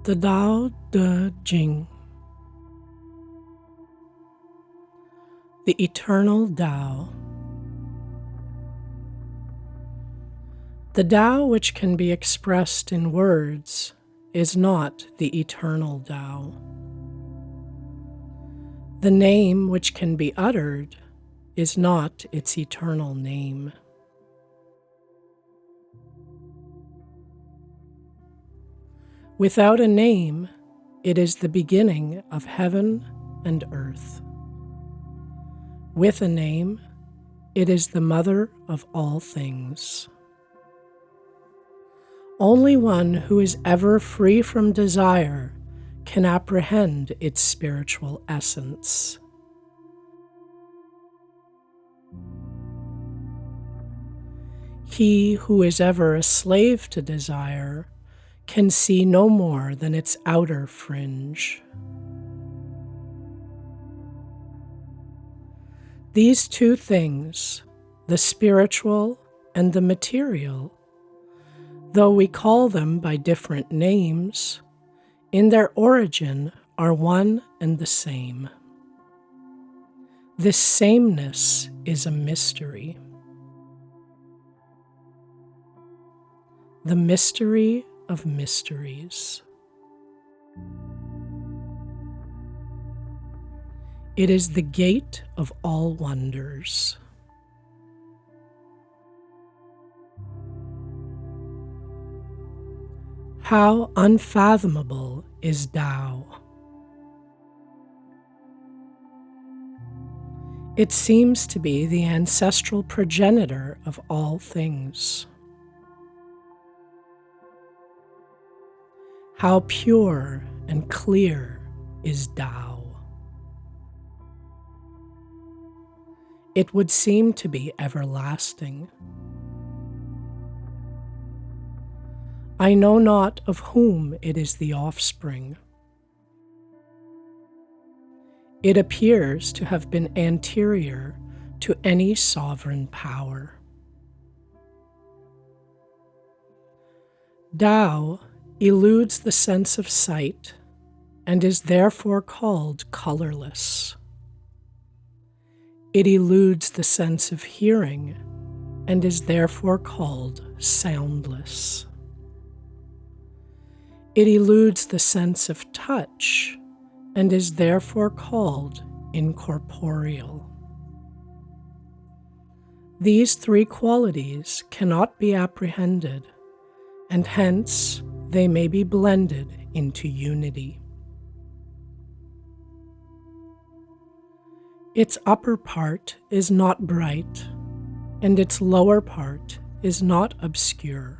The Tao Te Ching, the Eternal Tao. The Tao which can be expressed in words is not the Eternal Tao. The name which can be uttered is not its eternal name. Without a name, it is the beginning of heaven and earth. With a name, it is the mother of all things. Only one who is ever free from desire can apprehend its spiritual essence. He who is ever a slave to desire can see no more than its outer fringe. These two things, the spiritual and the material, though we call them by different names, in their origin are one and the same. This sameness is a mystery. The mystery of mysteries. It is the gate of all wonders. How unfathomable is Tao! It seems to be the ancestral progenitor of all things. How pure and clear is Tao! It would seem to be everlasting. I know not of whom it is the offspring. It appears to have been anterior to any sovereign power. Tao eludes the sense of sight and is therefore called colorless. It eludes the sense of hearing and is therefore called soundless. It eludes the sense of touch and is therefore called incorporeal. These three qualities cannot be apprehended, and hence they may be blended into unity. Its upper part is not bright, and its lower part is not obscure.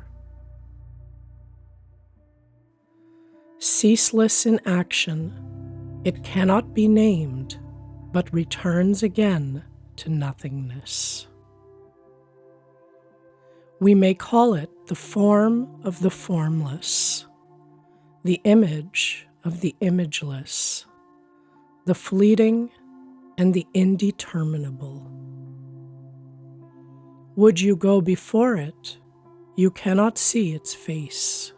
Ceaseless in action, it cannot be named, but returns again to nothingness. We may call it the form of the formless, the image of the imageless, the fleeting and the indeterminable. Would you go before it, you cannot see its face.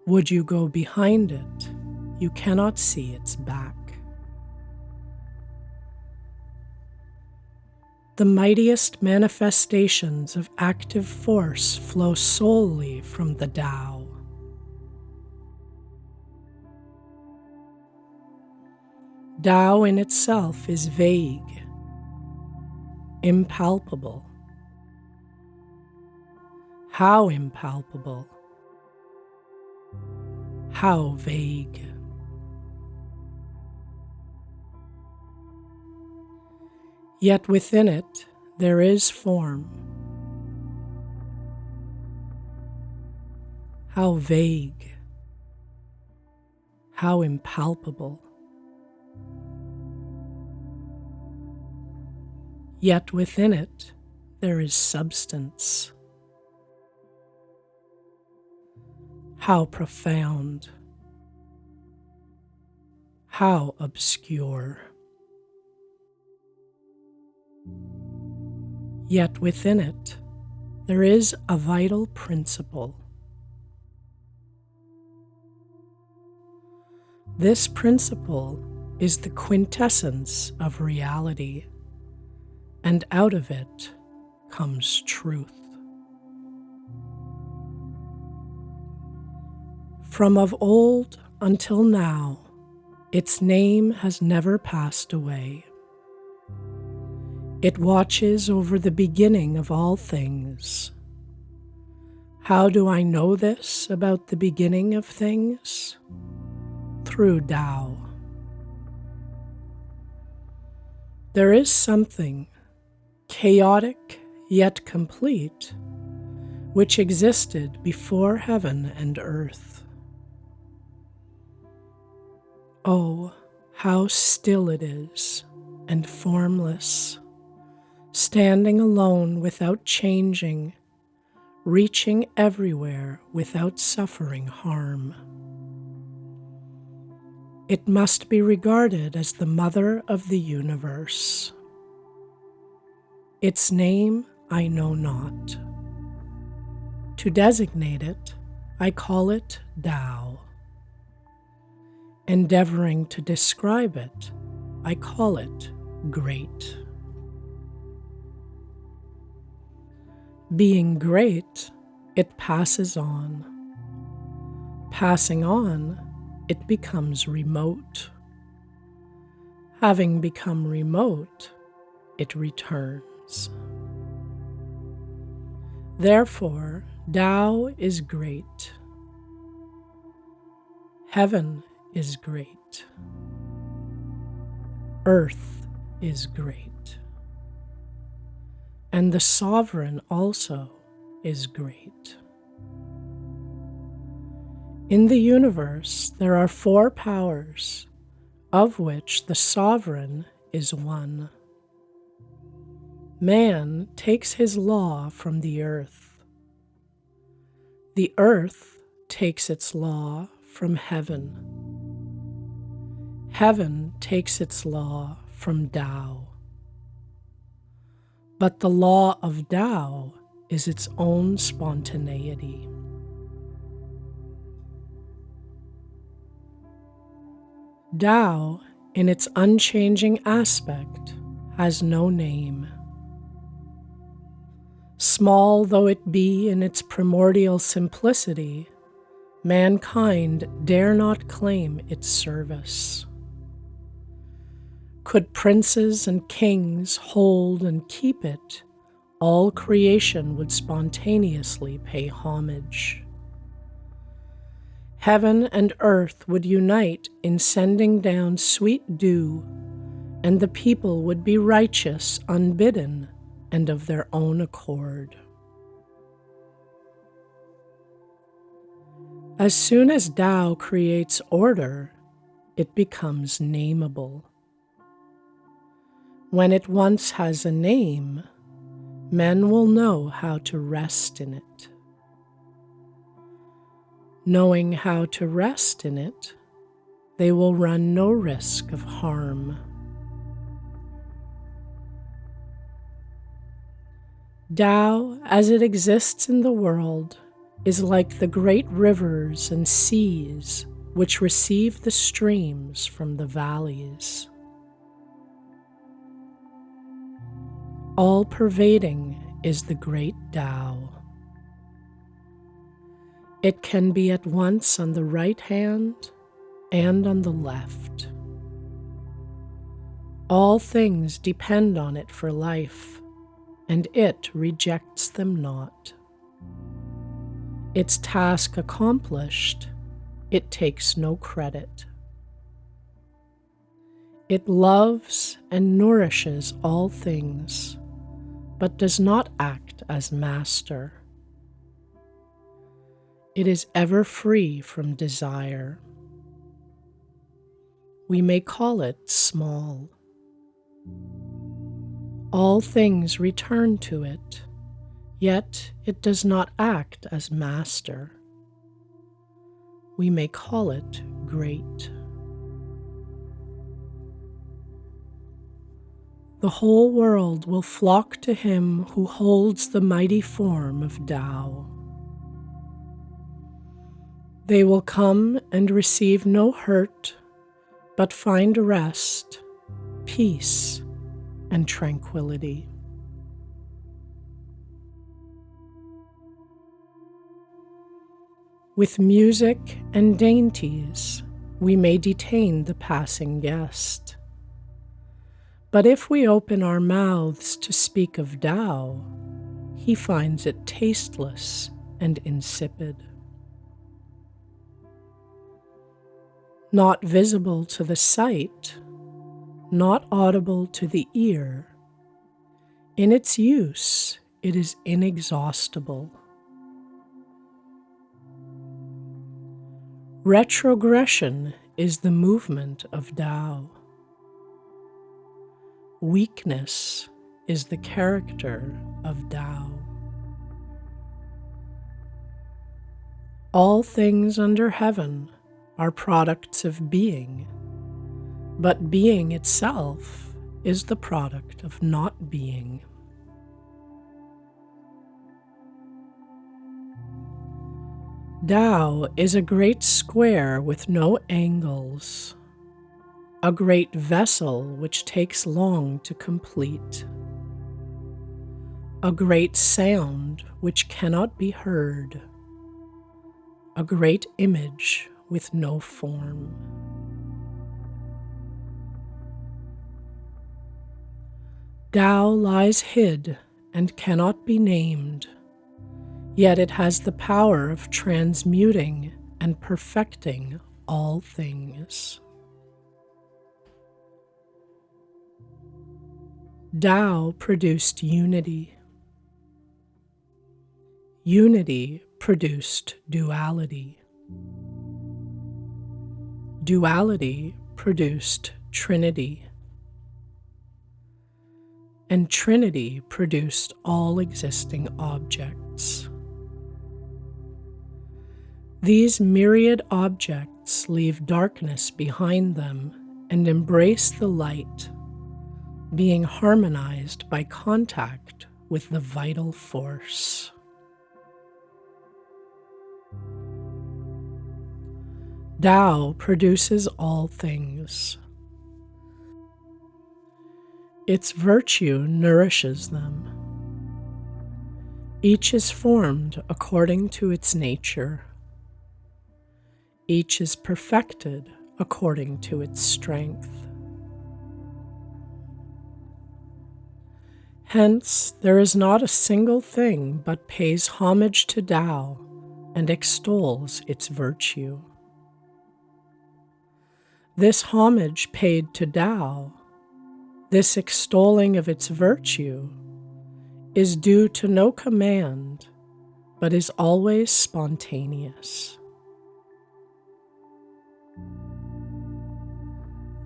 Would you go behind it, you cannot see its back. The mightiest manifestations of active force flow solely from the Tao. Tao in itself is vague, impalpable. How impalpable? How vague? Yet within it there is form. How vague? How impalpable? Yet within it there is substance. How profound, how obscure. Yet within it, there is a vital principle. This principle is the quintessence of reality, and out of it comes truth. From of old until now, its name has never passed away. It watches over the beginning of all things. How do I know this about the beginning of things? Through Tao. There is something chaotic yet complete, which existed before heaven and earth. Oh, how still it is and formless, standing alone without changing, reaching everywhere without suffering harm. It must be regarded as the mother of the universe. Its name I know not. To designate it, I call it Tao. Endeavoring to describe it, I call it great. Being great, it passes on. Passing on, it becomes remote. Having become remote, it returns. Therefore, Tao is great. Heaven is great. Earth is great. And the sovereign also is great. In the universe, there are 4 powers, of which the sovereign is one. Man takes his law from the earth. The earth takes its law from heaven. Heaven takes its law from Tao. But the law of Tao is its own spontaneity. Tao, in its unchanging aspect, has no name. Small though it be in its primordial simplicity, mankind dare not claim its service. Could princes and kings hold and keep it, all creation would spontaneously pay homage. Heaven and earth would unite in sending down sweet dew, and the people would be righteous unbidden and of their own accord. As soon as Tao creates order, it becomes nameable. When it once has a name, men will know how to rest in it. Knowing how to rest in it, they will run no risk of harm. Tao, as it exists in the world, is like the great rivers and seas which receive the streams from the valleys. All-pervading is the great Tao. It can be at once on the right hand and on the left. All things depend on it for life, and it rejects them not. Its task accomplished, it takes no credit. It loves and nourishes all things, but does not act as master. It is ever free from desire. We may call it small. All things return to it, yet it does not act as master. We may call it great. The whole world will flock to him who holds the mighty form of Tao. They will come and receive no hurt, but find rest, peace, and tranquility. With music and dainties, we may detain the passing guest. But if we open our mouths to speak of Tao, he finds it tasteless and insipid. Not visible to the sight, not audible to the ear, in its use it is inexhaustible. Retrogression is the movement of Tao. Weakness is the character of Tao. All things under heaven are products of being, but being itself is the product of not being. Tao is a great square with no angles, a great vessel which takes long to complete, a great sound which cannot be heard, a great image with no form. Tao lies hid and cannot be named, yet it has the power of transmuting and perfecting all things. Tao produced unity. Unity produced duality. Duality produced Trinity. And Trinity produced all existing objects. These myriad objects leave darkness behind them and embrace the light, being harmonized by contact with the vital force. Tao produces all things. Its virtue nourishes them. Each is formed according to its nature. Each is perfected according to its strength. Hence, there is not a single thing but pays homage to Tao and extols its virtue. This homage paid to Tao, this extolling of its virtue, is due to no command, but is always spontaneous.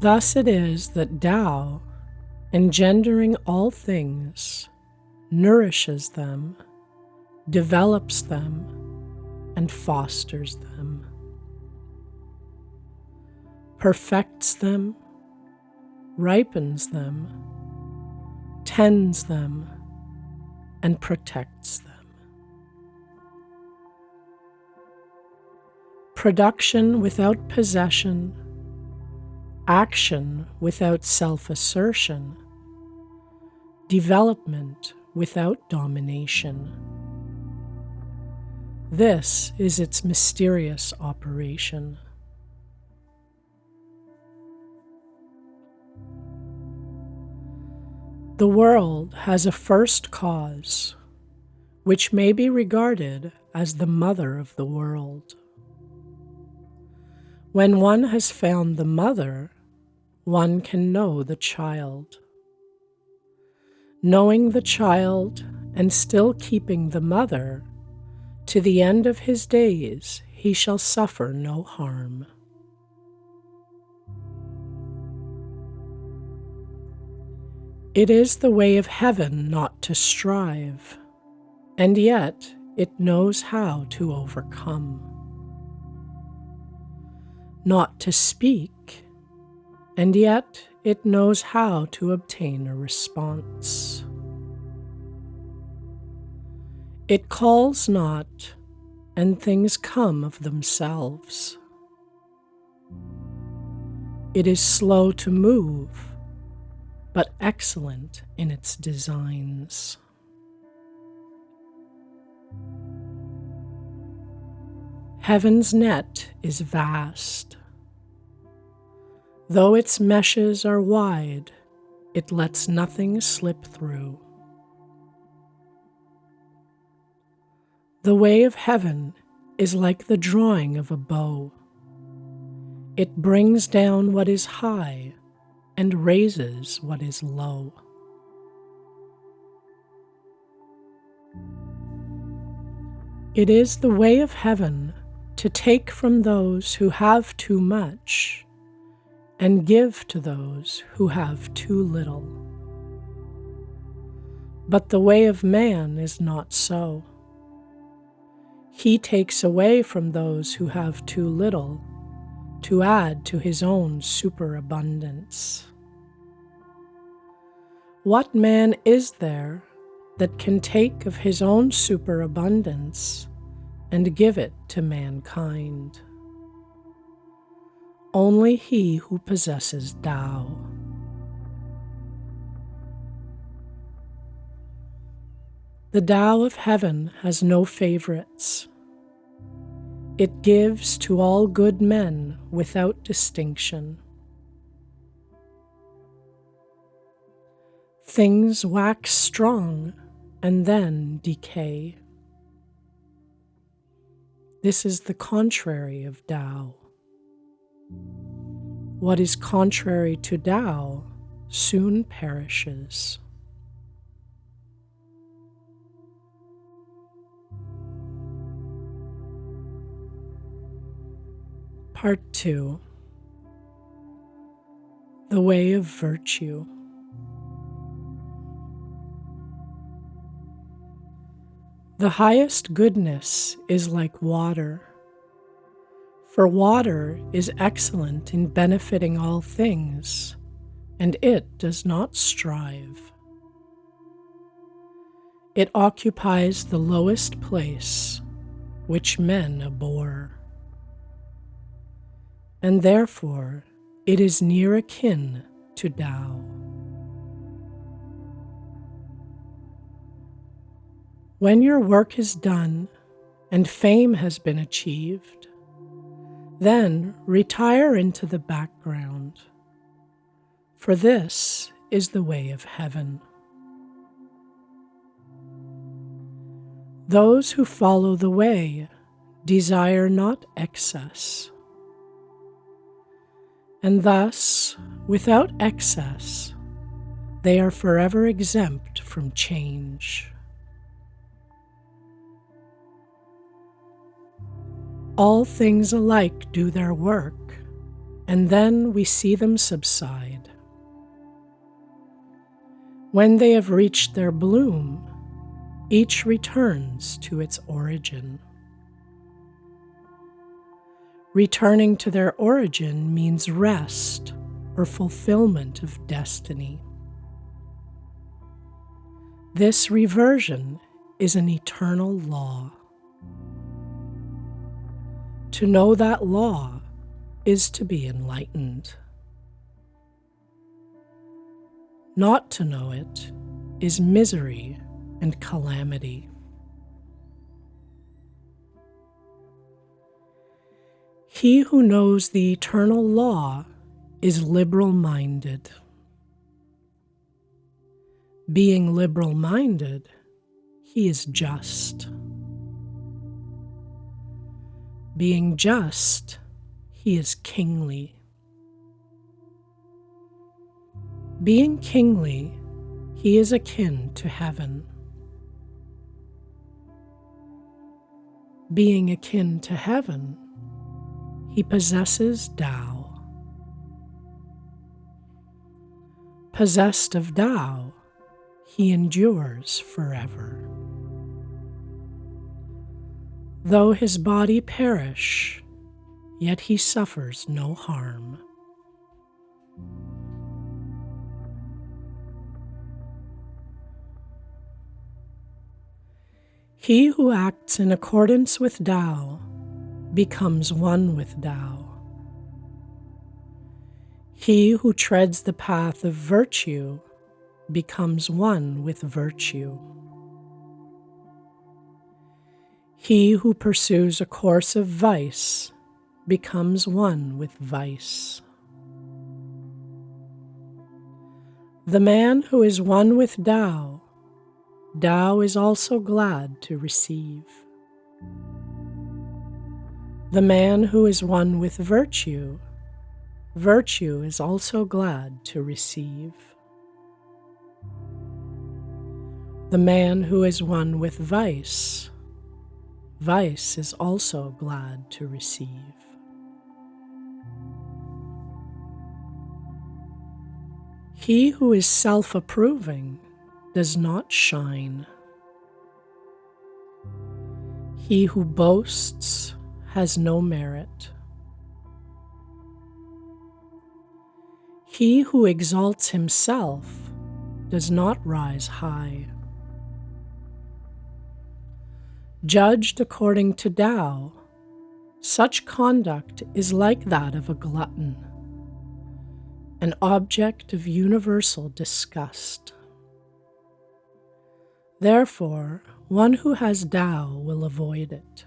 Thus it is that Tao, engendering all things, nourishes them, develops them, and fosters them, perfects them, ripens them, tends them, and protects them. Production without possession, action without self-assertion, development without domination. This is its mysterious operation. The world has a first cause, which may be regarded as the mother of the world. When one has found the mother, one can know the child. Knowing the child and still keeping the mother, to the end of his days he shall suffer no harm. It is the way of heaven not to strive, and yet it knows how to overcome. Not to speak, and yet it knows how to obtain a response. It calls not, and things come of themselves. It is slow to move, but excellent in its designs. Heaven's net is vast. Though its meshes are wide, it lets nothing slip through. The way of heaven is like the drawing of a bow. It brings down what is high and raises what is low. It is the way of heaven to take from those who have too much and give to those who have too little. But the way of man is not so. He takes away from those who have too little to add to his own superabundance. What man is there that can take of his own superabundance and give it to mankind? Only he who possesses Tao. The Tao of heaven has no favorites. It gives to all good men without distinction. Things wax strong and then decay. This is the contrary of Tao. What is contrary to Tao soon perishes. Part 2. The Way of Virtue. The highest goodness is like water, for water is excellent in benefiting all things, and it does not strive. It occupies the lowest place, which men abhor, and therefore it is near akin to Tao. When your work is done and fame has been achieved, then retire into the background, for this is the way of heaven. Those who follow the way desire not excess, and thus, without excess, they are forever exempt from change. All things alike do their work, and then we see them subside. When they have reached their bloom, each returns to its origin. Returning to their origin means rest or fulfillment of destiny. This reversion is an eternal law. To know that law is to be enlightened. Not to know it is misery and calamity. He who knows the eternal law is liberal-minded. Being liberal-minded, he is just. Being just, he is kingly. Being kingly, he is akin to heaven. Being akin to heaven, he possesses Tao. Possessed of Tao, he endures forever. Though his body perish, yet he suffers no harm. He who acts in accordance with Tao becomes one with Tao. He who treads the path of virtue becomes one with virtue. He who pursues a course of vice becomes one with vice. The man who is one with Tao, Tao is also glad to receive. The man who is one with virtue, virtue is also glad to receive. The man who is one with vice, vice is also glad to receive. He who is self-approving does not shine. He who boasts has no merit. He who exalts himself does not rise high. Judged according to Tao, such conduct is like that of a glutton, an object of universal disgust. Therefore, one who has Tao will avoid it.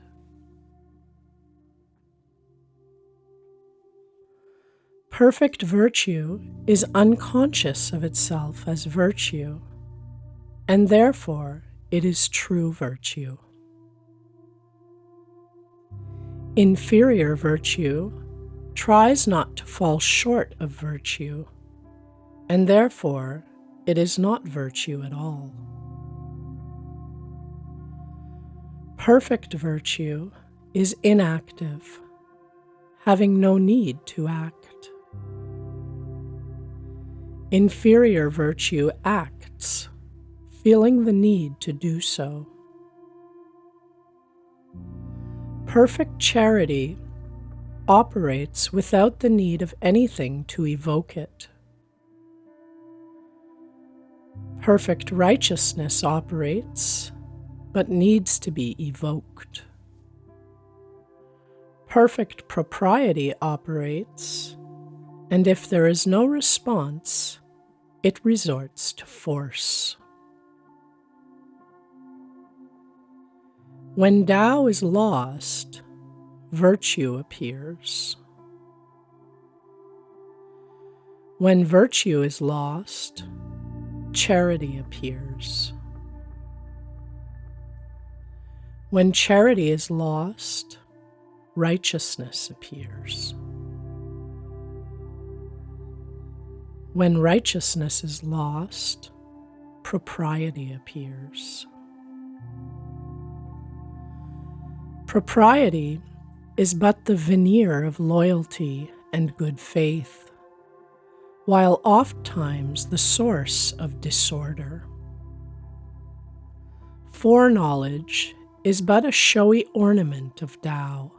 Perfect virtue is unconscious of itself as virtue, and therefore it is true virtue. Inferior virtue tries not to fall short of virtue, and therefore it is not virtue at all. Perfect virtue is inactive, having no need to act. Inferior virtue acts, feeling the need to do so. Perfect charity operates without the need of anything to evoke it. Perfect righteousness operates, but needs to be evoked. Perfect propriety operates, and if there is no response, it resorts to force. When Tao is lost, virtue appears. When virtue is lost, charity appears. When charity is lost, righteousness appears. When righteousness is lost, propriety appears. Propriety is but the veneer of loyalty and good faith, while ofttimes the source of disorder. Foreknowledge is but a showy ornament of Tao,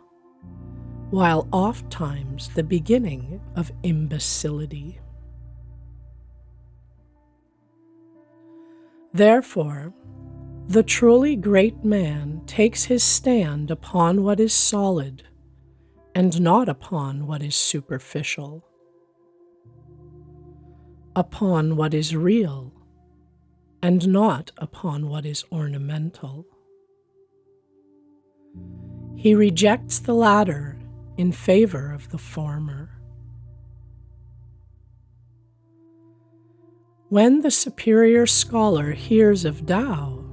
while ofttimes the beginning of imbecility. Therefore, the truly great man takes his stand upon what is solid and not upon what is superficial, upon what is real and not upon what is ornamental. He rejects the latter in favor of the former. When the superior scholar hears of Tao,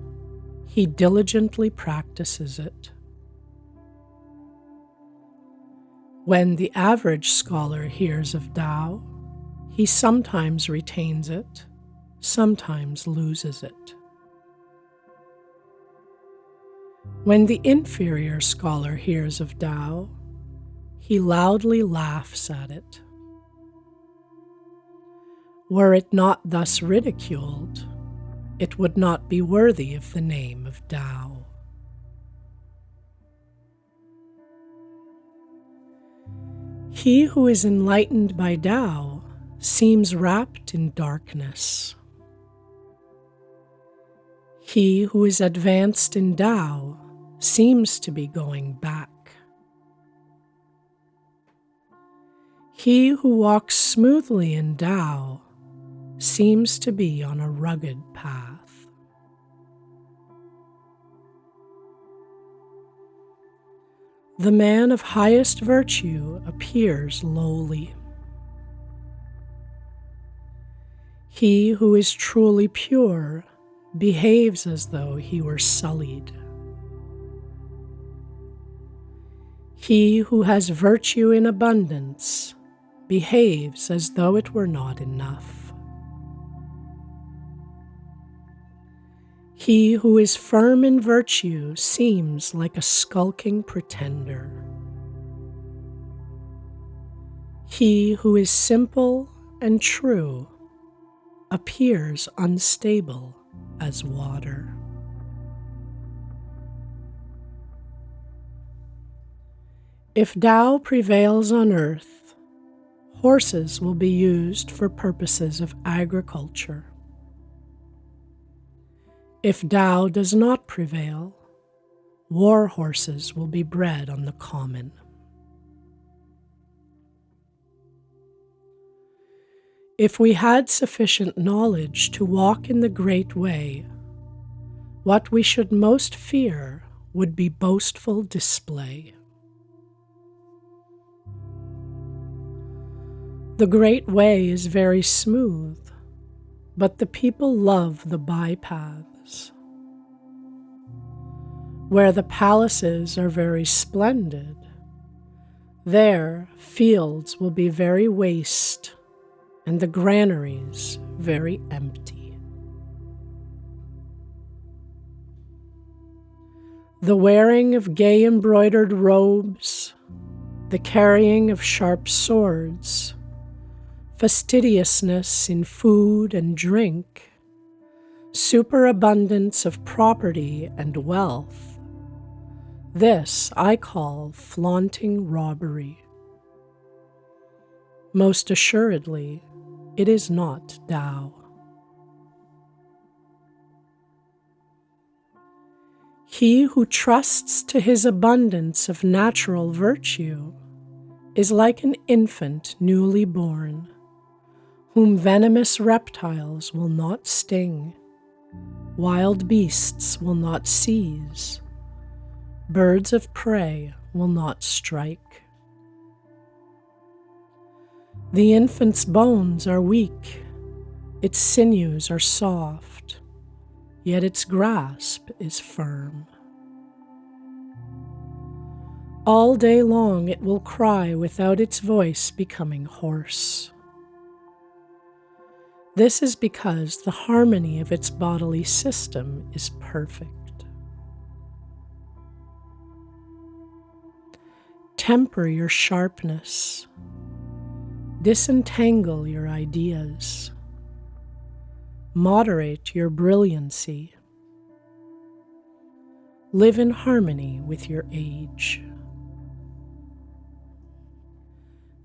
he diligently practices it. When the average scholar hears of Tao, he sometimes retains it, sometimes loses it. When the inferior scholar hears of Tao, he loudly laughs at it. Were it not thus ridiculed, it would not be worthy of the name of Tao. He who is enlightened by Tao seems wrapped in darkness. He who is advanced in Tao seems to be going back. He who walks smoothly in Tao seems to be on a rugged path. The man of highest virtue appears lowly. He who is truly pure behaves as though he were sullied. He who has virtue in abundance behaves as though it were not enough. He who is firm in virtue seems like a skulking pretender. He who is simple and true appears unstable as water. If Tao prevails on earth, horses will be used for purposes of agriculture. If Tao does not prevail, war horses will be bred on the common. If we had sufficient knowledge to walk in the great way, what we should most fear would be boastful display. The great way is very smooth, but the people love the bypaths. Where the palaces are very splendid, there fields will be very waste, and the granaries very empty. The wearing of gay embroidered robes, the carrying of sharp swords, fastidiousness in food and drink, superabundance of property and wealth, this I call flaunting robbery. Most assuredly, it is not Tao. He who trusts to his abundance of natural virtue is like an infant newly born, whom venomous reptiles will not sting, wild beasts will not seize, birds of prey will not strike. The infant's bones are weak, its sinews are soft, yet its grasp is firm. All day long it will cry without its voice becoming hoarse. This is because the harmony of its bodily system is perfect. Temper your sharpness. Disentangle your ideas. Moderate your brilliancy. Live in harmony with your age.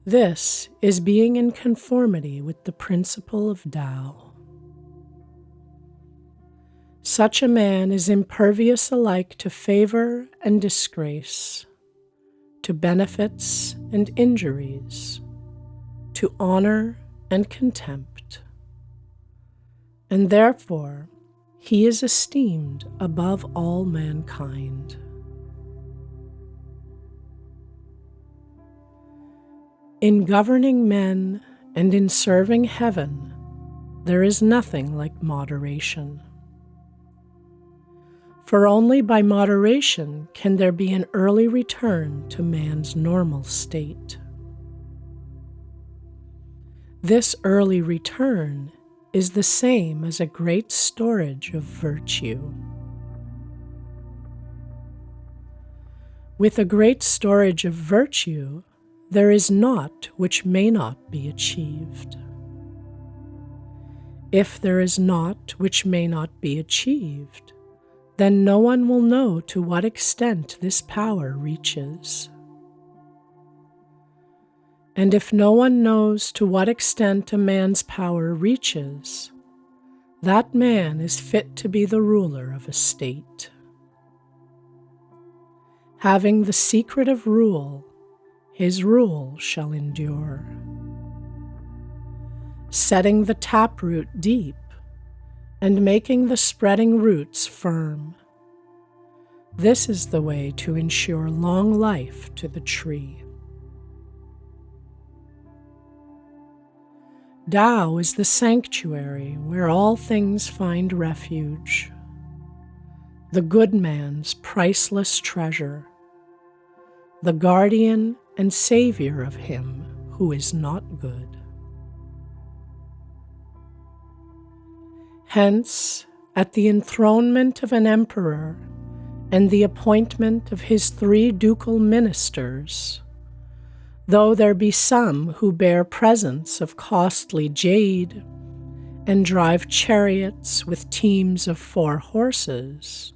This is being in conformity with the principle of Tao. Such a man is impervious alike to favor and disgrace, to benefits and injuries, to honor and contempt, and therefore he is esteemed above all mankind. In governing men and in serving heaven, there is nothing like moderation. For only by moderation can there be an early return to man's normal state. This early return is the same as a great storage of virtue. With a great storage of virtue, there is naught which may not be achieved. If there is naught which may not be achieved, then no one will know to what extent this power reaches. And if no one knows to what extent a man's power reaches, that man is fit to be the ruler of a state. Having the secret of rule, his rule shall endure. Setting the taproot deep and making the spreading roots firm. This is the way to ensure long life to the tree. Tao is the sanctuary where all things find refuge, the good man's priceless treasure, the guardian and savior of him who is not good. Hence, at the enthronement of an emperor and the appointment of his 3 ducal ministers, though there be some who bear presents of costly jade and drive chariots with teams of 4 horses,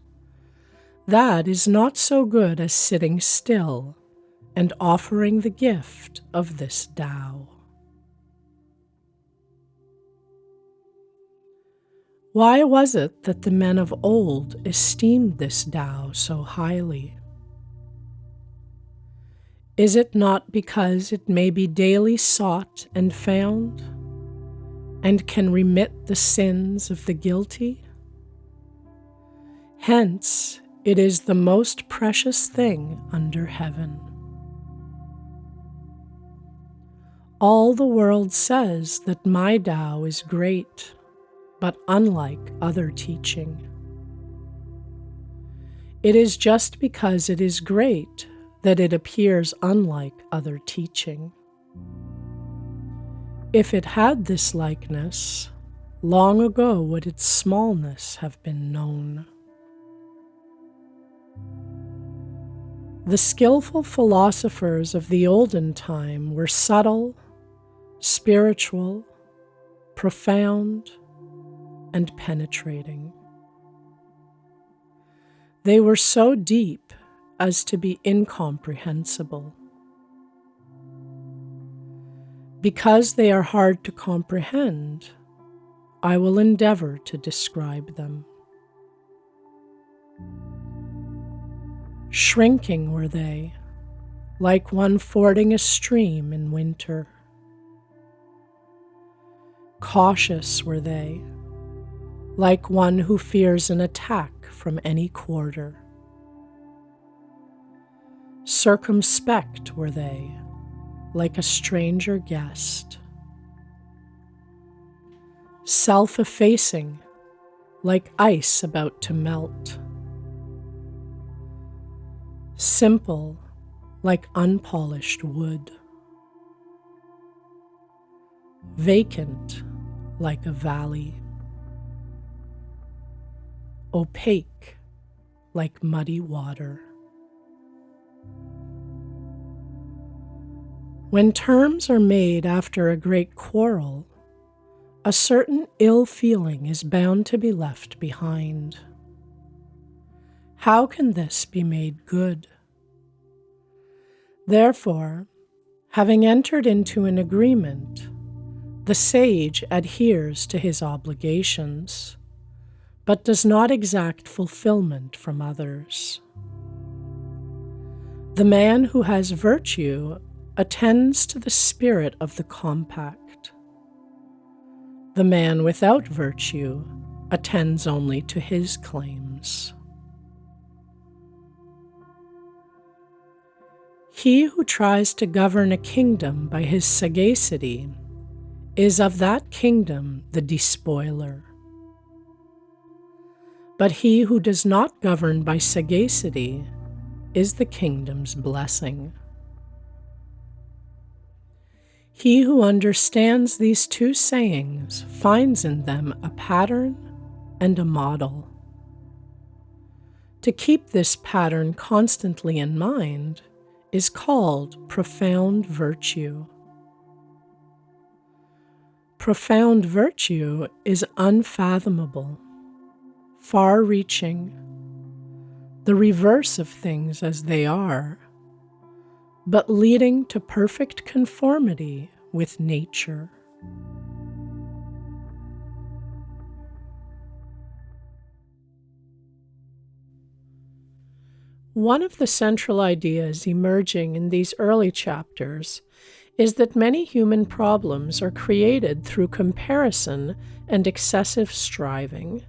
that is not so good as sitting still and offering the gift of this Tao. Why was it that the men of old esteemed this Tao so highly? Is it not because it may be daily sought and found, and can remit the sins of the guilty? Hence, it is the most precious thing under heaven. All the world says that my Tao is great, but unlike other teaching. It is just because it is great that it appears unlike other teaching. If it had this likeness, long ago would its smallness have been known. The skillful philosophers of the olden time were subtle, spiritual, profound, and penetrating. They were so deep as to be incomprehensible. Because they are hard to comprehend, I will endeavor to describe them. Shrinking were they, like one fording a stream in winter. Cautious were they, like one who fears an attack from any quarter. Circumspect were they, like a stranger guest. Self-effacing, like ice about to melt. Simple, like unpolished wood. Vacant, like a valley. Opaque, like muddy water. When terms are made after a great quarrel, a certain ill feeling is bound to be left behind. How can this be made good? Therefore, having entered into an agreement, the sage adheres to his obligations, but does not exact fulfillment from others. The man who has virtue attends to the spirit of the compact. The man without virtue attends only to his claims. He who tries to govern a kingdom by his sagacity is of that kingdom the despoiler. But he who does not govern by sagacity is the kingdom's blessing. He who understands these 2 sayings finds in them a pattern and a model. To keep this pattern constantly in mind is called profound virtue. Profound virtue is unfathomable, far-reaching, the reverse of things as they are, but leading to perfect conformity with nature. One of the central ideas emerging in these early chapters is that many human problems are created through comparison and excessive striving.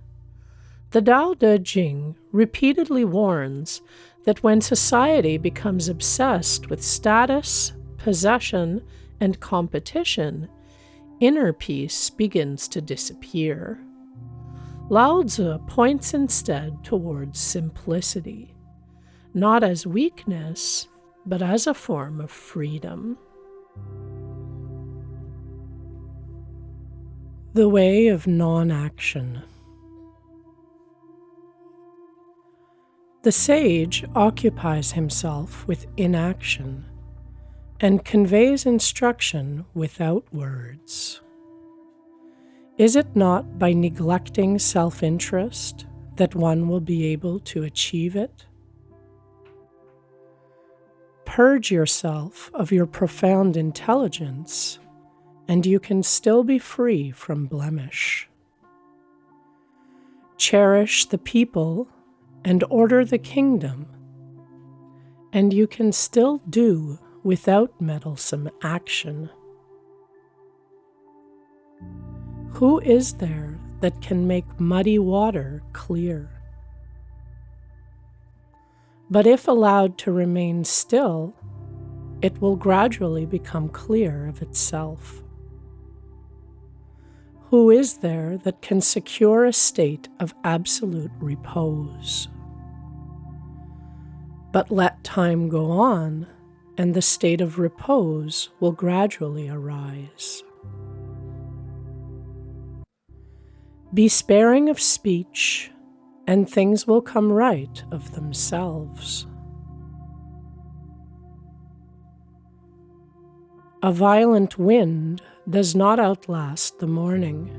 The Tao Te Ching repeatedly warns that when society becomes obsessed with status, possession, and competition, inner peace begins to disappear. Lao Tzu points instead towards simplicity, not as weakness, but as a form of freedom. The way of non-action. The sage occupies himself with inaction and conveys instruction without words. Is it not by neglecting self-interest that one will be able to achieve it? Purge yourself of your profound intelligence, and you can still be free from blemish. Cherish the people and order the kingdom, and you can still do without meddlesome action. Who is there that can make muddy water clear? But if allowed to remain still, it will gradually become clear of itself. Who is there that can secure a state of absolute repose? But let time go on, and the state of repose will gradually arise. Be sparing of speech, and things will come right of themselves. A violent wind does not outlast the morning.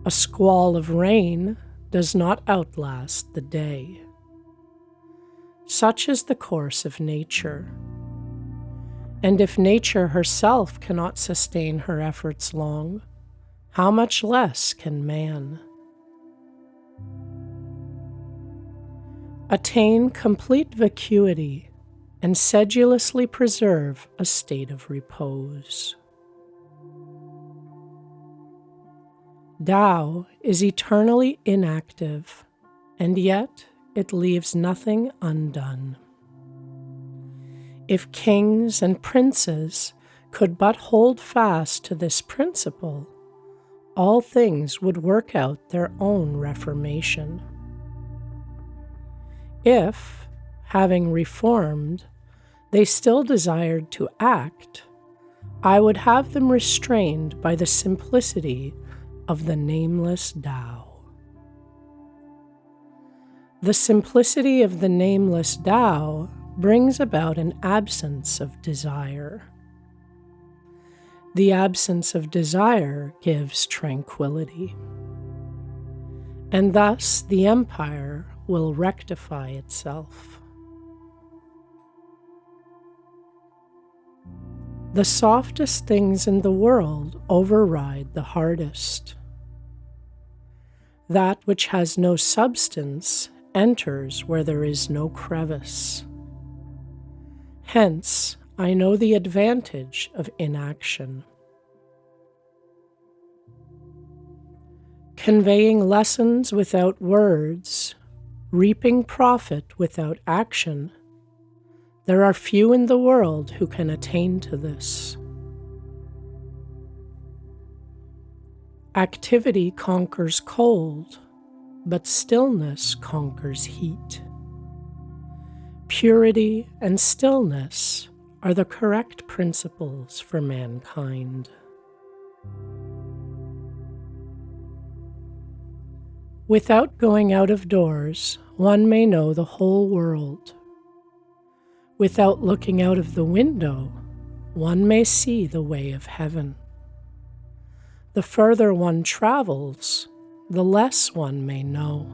A squall of rain does not outlast the day. Such is the course of nature. And if nature herself cannot sustain her efforts long, how much less can man? Attain complete vacuity and sedulously preserve a state of repose. Tao is eternally inactive, and yet it leaves nothing undone. If kings and princes could but hold fast to this principle, all things would work out their own reformation. If, having reformed, they still desired to act, I would have them restrained by the simplicity of the nameless Tao. The simplicity of the nameless Tao brings about an absence of desire. The absence of desire gives tranquility. And thus the empire will rectify itself. The softest things in the world override the hardest. That which has no substance enters where there is no crevice. Hence, I know the advantage of inaction. Conveying lessons without words, reaping profit without action, there are few in the world who can attain to this. Activity conquers cold, but stillness conquers heat. Purity and stillness are the correct principles for mankind. Without going out of doors, one may know the whole world. Without looking out of the window, one may see the way of heaven. The further one travels, the less one may know.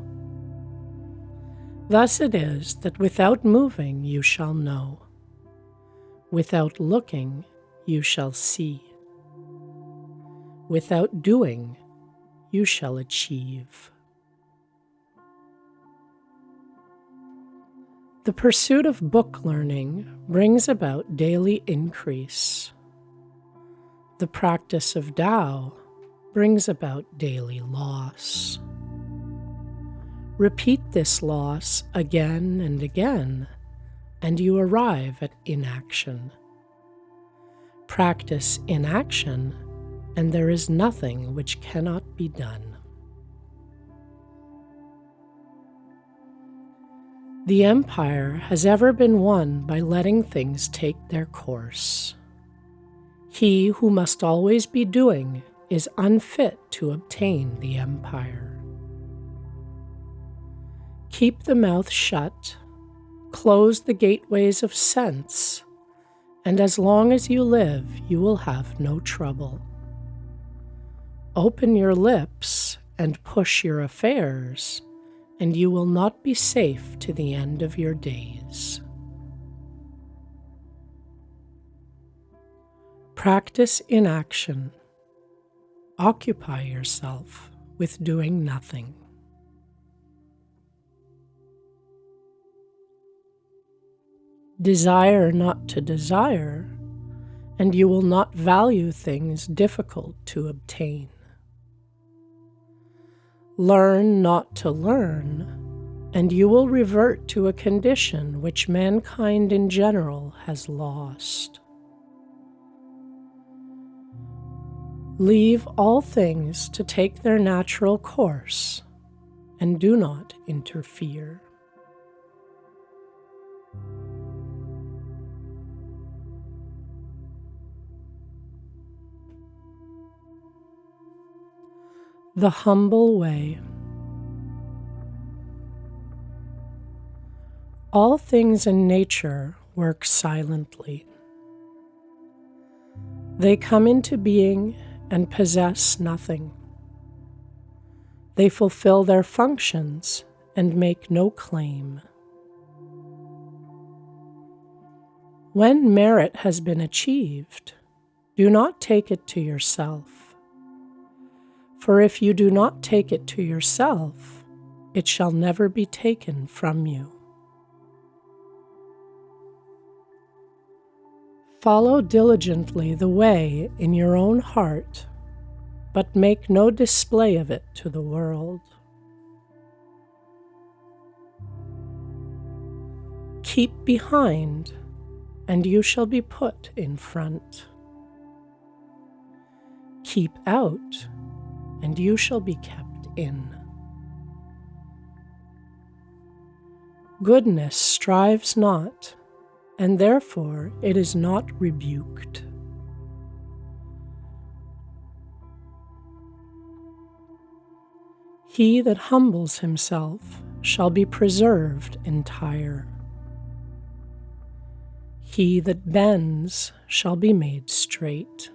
Thus it is that without moving you shall know. Without looking you shall see. Without doing you shall achieve. The pursuit of book learning brings about daily increase. The practice of Tao brings about daily loss. Repeat this loss again and again, and you arrive at inaction. Practice inaction, and there is nothing which cannot be done. The empire has ever been won by letting things take their course. He who must always be doing is unfit to obtain the empire. Keep the mouth shut, close the gateways of sense, and as long as you live, you will have no trouble. Open your lips and push your affairs, and you will not be safe to the end of your days. Practice inaction. Occupy yourself with doing nothing. Desire not to desire, and you will not value things difficult to obtain. Learn not to learn, and you will revert to a condition which mankind in general has lost. Leave all things to take their natural course, and do not interfere. The humble way. All things in nature work silently. They come into being and possess nothing. They fulfill their functions and make no claim. When merit has been achieved, do not take it to yourself. For if you do not take it to yourself, it shall never be taken from you. Follow diligently the way in your own heart, but make no display of it to the world. Keep behind, and you shall be put in front. Keep out, and you shall be kept in. Goodness strives not, and therefore it is not rebuked. He that humbles himself shall be preserved entire. He that bends shall be made straight.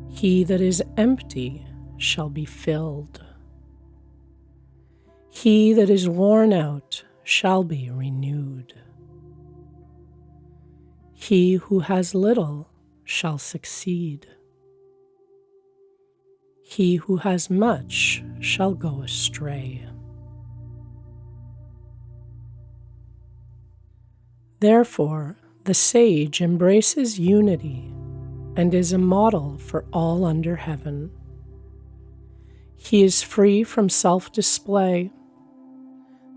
He that is empty shall be filled. He that is worn out shall be renewed. He who has little shall succeed. He who has much shall go astray. Therefore, the sage embraces unity and is a model for all under heaven. He is free from self-display,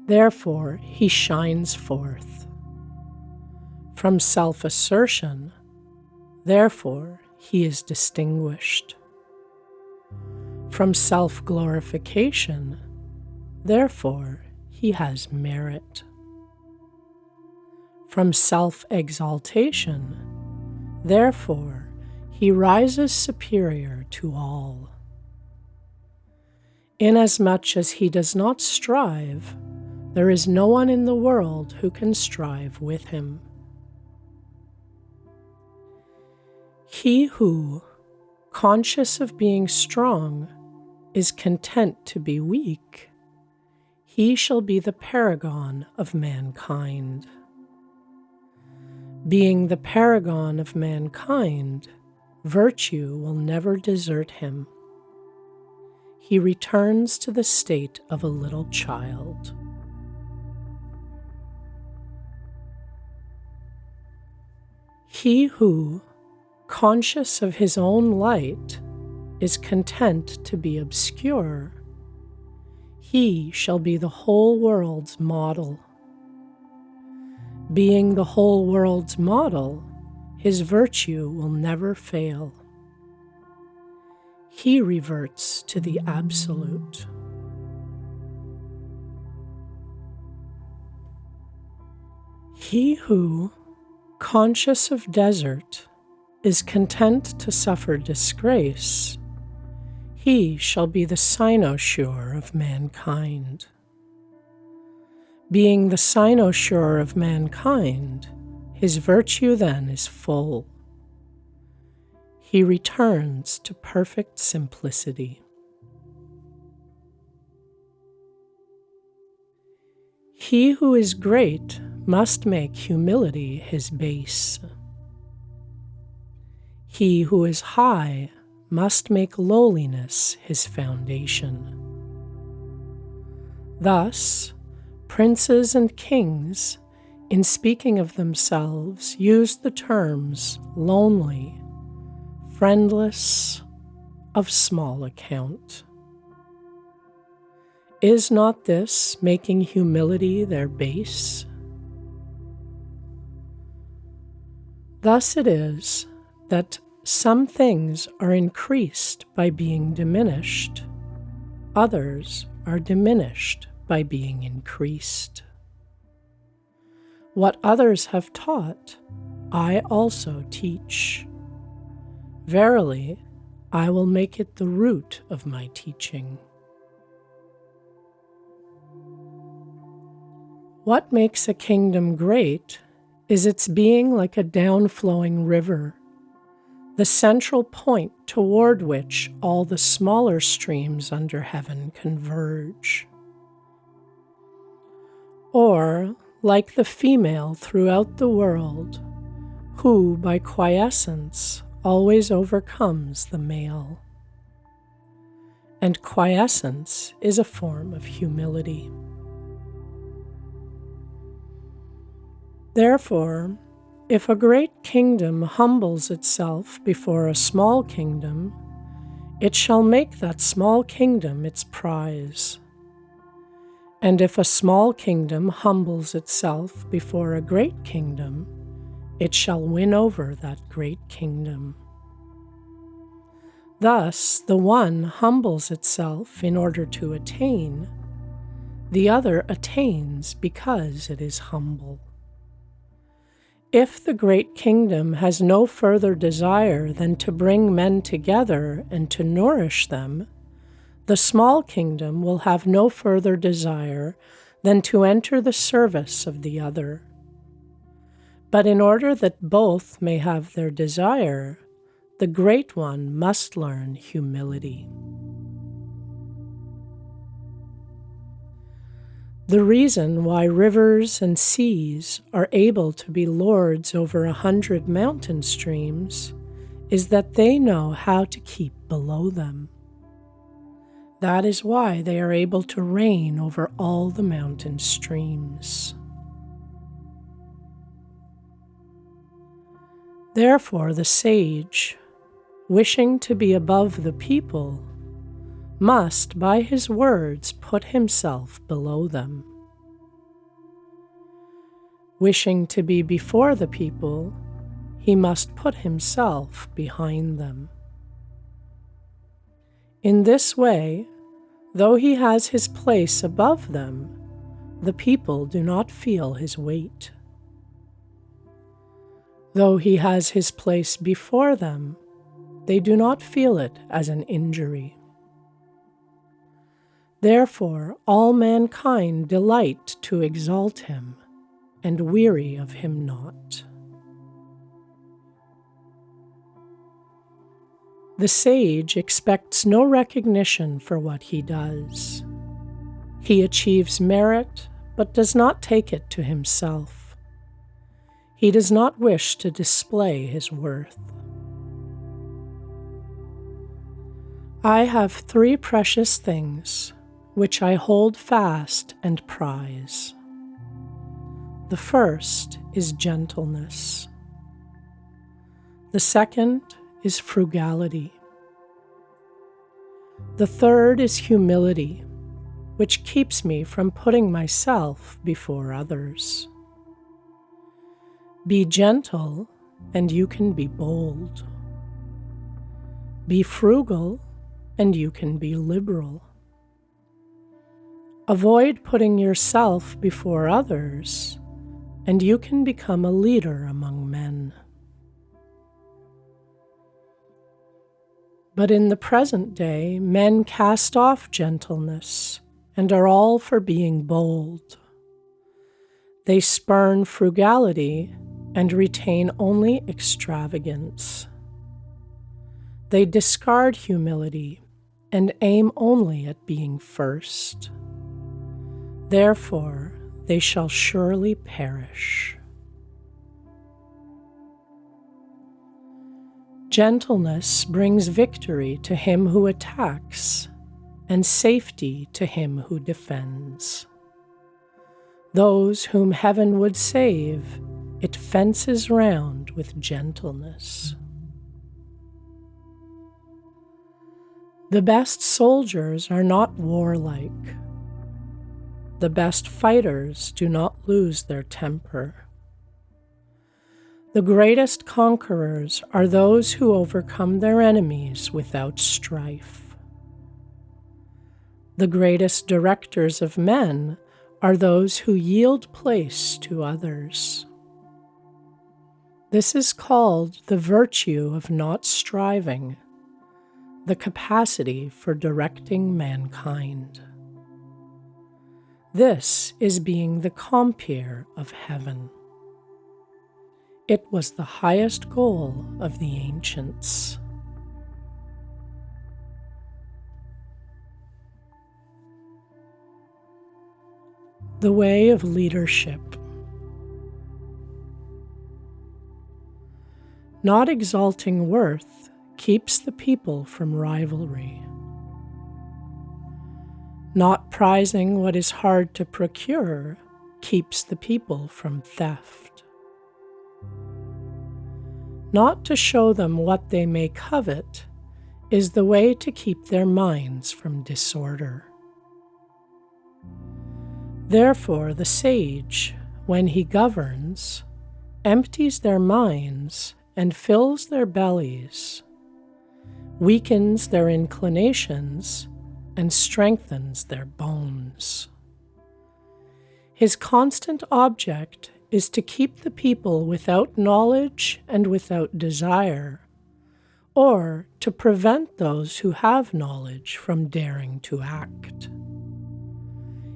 therefore he shines forth. From self-assertion, therefore he is distinguished. From self-glorification, therefore he has merit. From self-exaltation, therefore he rises superior to all. Inasmuch as he does not strive, there is no one in the world who can strive with him. He who, conscious of being strong, is content to be weak, he shall be the paragon of mankind. Being the paragon of mankind, virtue will never desert him. He returns to the state of a little child. He who, conscious of his own light, is content to be obscure, he shall be the whole world's model. Being the whole world's model, his virtue will never fail. He reverts to the Absolute. He who, conscious of desert, is content to suffer disgrace, he shall be the cynosure of mankind. Being the cynosure of mankind, his virtue then is full. He returns to perfect simplicity. He who is great must make humility his base. He who is high must make lowliness his foundation. Thus, princes and kings, in speaking of themselves, use the terms lonely, friendless, of small account. Is not this making humility their base? Thus it is that some things are increased by being diminished, others are diminished by being increased. What others have taught, I also teach. Verily, I will make it the root of my teaching. What makes a kingdom great is its being like a downflowing river, the central point toward which all the smaller streams under heaven converge. Or, like the female throughout the world, who by quiescence always overcomes the male. And quiescence is a form of humility. Therefore, if a great kingdom humbles itself before a small kingdom, it shall make that small kingdom its prize. And if a small kingdom humbles itself before a great kingdom, it shall win over that great kingdom. Thus, the one humbles itself in order to attain, the other attains because it is humble. If the great kingdom has no further desire than to bring men together and to nourish them, the small kingdom will have no further desire than to enter the service of the other. But in order that both may have their desire, the great one must learn humility. The reason why rivers and seas are able to be lords over 100 mountain streams is that they know how to keep below them. That is why they are able to reign over all the mountain streams. Therefore, the sage, wishing to be above the people, must by his words put himself below them. Wishing to be before the people, he must put himself behind them. In this way, though he has his place above them, the people do not feel his weight. Though he has his place before them, they do not feel it as an injury. Therefore, all mankind delight to exalt him, and weary of him not. The sage expects no recognition for what he does. He achieves merit, but does not take it to himself. He does not wish to display his worth. I have 3 precious things, which I hold fast and prize. The first is gentleness. The second is frugality. The third is humility, which keeps me from putting myself before others. Be gentle, and you can be bold. Be frugal, and you can be liberal. Avoid putting yourself before others, and you can become a leader among men. But in the present day, men cast off gentleness and are all for being bold. They spurn frugality and retain only extravagance. They discard humility and aim only at being first. Therefore, they shall surely perish. Gentleness brings victory to him who attacks, and safety to him who defends. Those whom heaven would save, it fences round with gentleness. The best soldiers are not warlike. The best fighters do not lose their temper. The greatest conquerors are those who overcome their enemies without strife. The greatest directors of men are those who yield place to others. This is called the virtue of not striving, the capacity for directing mankind. This is being the compeer of heaven. It was the highest goal of the ancients. The way of leadership. Not exalting worth keeps the people from rivalry. Not prizing what is hard to procure keeps the people from theft. Not to show them what they may covet is the way to keep their minds from disorder. Therefore, the sage, when he governs, empties their minds and fills their bellies, weakens their inclinations, and strengthens their bones. His constant object is to keep the people without knowledge and without desire, or to prevent those who have knowledge from daring to act.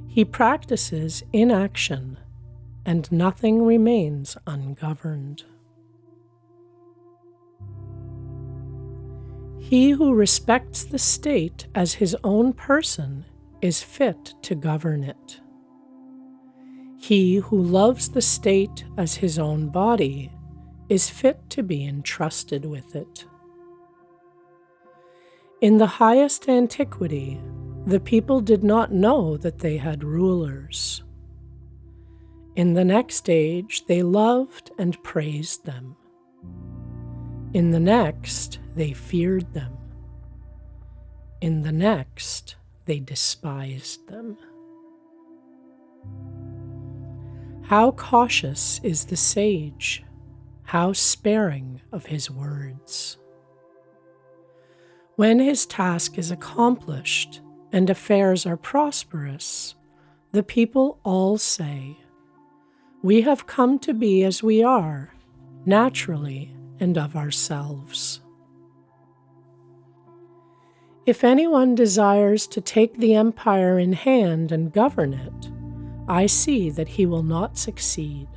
He practices inaction, and nothing remains ungoverned. He who respects the state as his own person is fit to govern it. He who loves the state as his own body is fit to be entrusted with it. In the highest antiquity, the people did not know that they had rulers. In the next age, they loved and praised them. In the next, they feared them. In the next, they despised them. How cautious is the sage, how sparing of his words. When his task is accomplished and affairs are prosperous, the people all say, "We have come to be as we are, naturally and of ourselves." If anyone desires to take the empire in hand and govern it, I see that he will not succeed.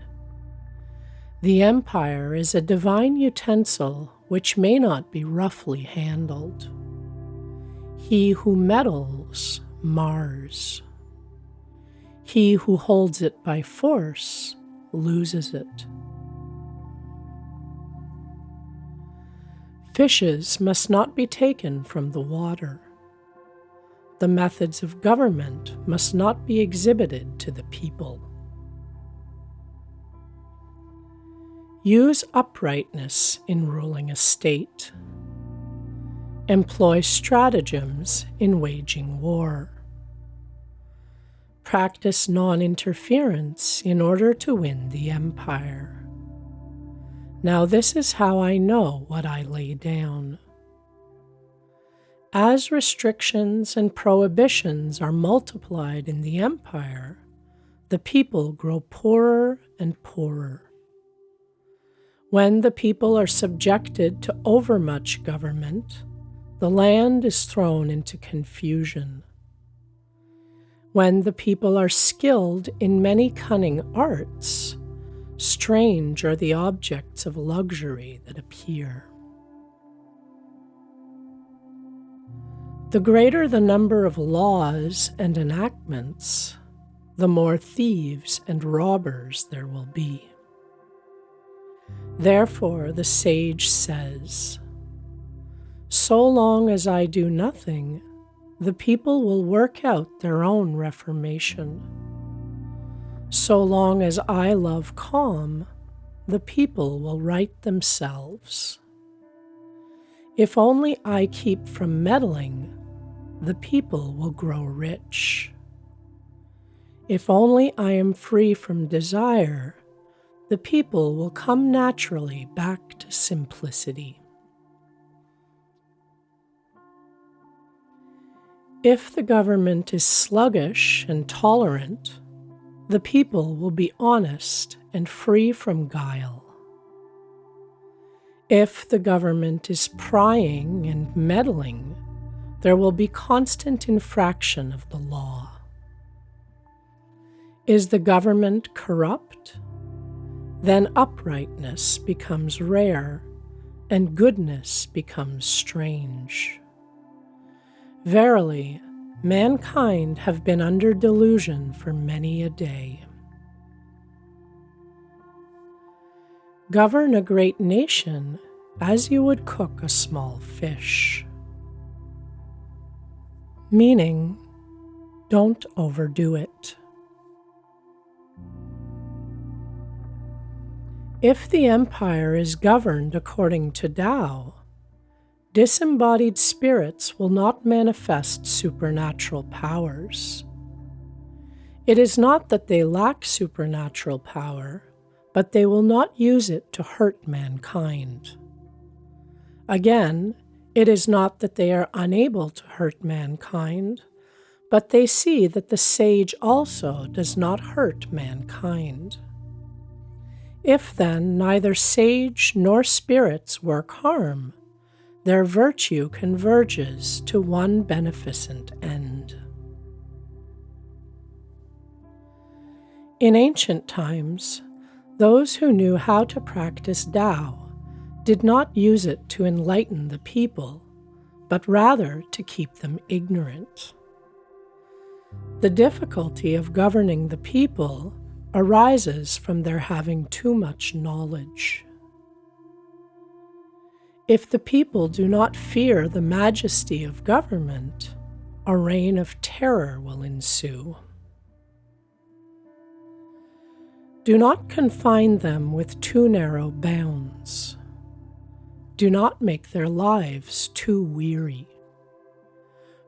The empire is a divine utensil which may not be roughly handled. He who meddles mars. He who holds it by force loses it. Fishes must not be taken from the water. The methods of government must not be exhibited to the people. Use uprightness in ruling a state. Employ stratagems in waging war. Practice non-interference in order to win the empire. Now this is how I know what I lay down. As restrictions and prohibitions are multiplied in the empire, the people grow poorer and poorer. When the people are subjected to overmuch government, the land is thrown into confusion. When the people are skilled in many cunning arts, strange are the objects of luxury that appear. The greater the number of laws and enactments, the more thieves and robbers there will be. Therefore, the sage says, "So long as I do nothing, the people will work out their own reformation. So long as I love calm, the people will right themselves. If only I keep from meddling, the people will grow rich. If only I am free from desire, the people will come naturally back to simplicity. If the government is sluggish and tolerant, the people will be honest and free from guile. If the government is prying and meddling, there will be constant infraction of the law. Is the government corrupt? Then uprightness becomes rare, and goodness becomes strange. Verily, mankind have been under delusion for many a day. Govern a great nation as you would cook a small fish. Meaning, don't overdo it. If the empire is governed according to Tao, disembodied spirits will not manifest supernatural powers. It is not that they lack supernatural power, but they will not use it to hurt mankind. Again, it is not that they are unable to hurt mankind, but they see that the sage also does not hurt mankind. If then neither sage nor spirits work harm, their virtue converges to one beneficent end. In ancient times, those who knew how to practice Tao did not use it to enlighten the people, but rather to keep them ignorant. The difficulty of governing the people arises from their having too much knowledge. If the people do not fear the majesty of government, a reign of terror will ensue. Do not confine them with too narrow bounds. Do not make their lives too weary.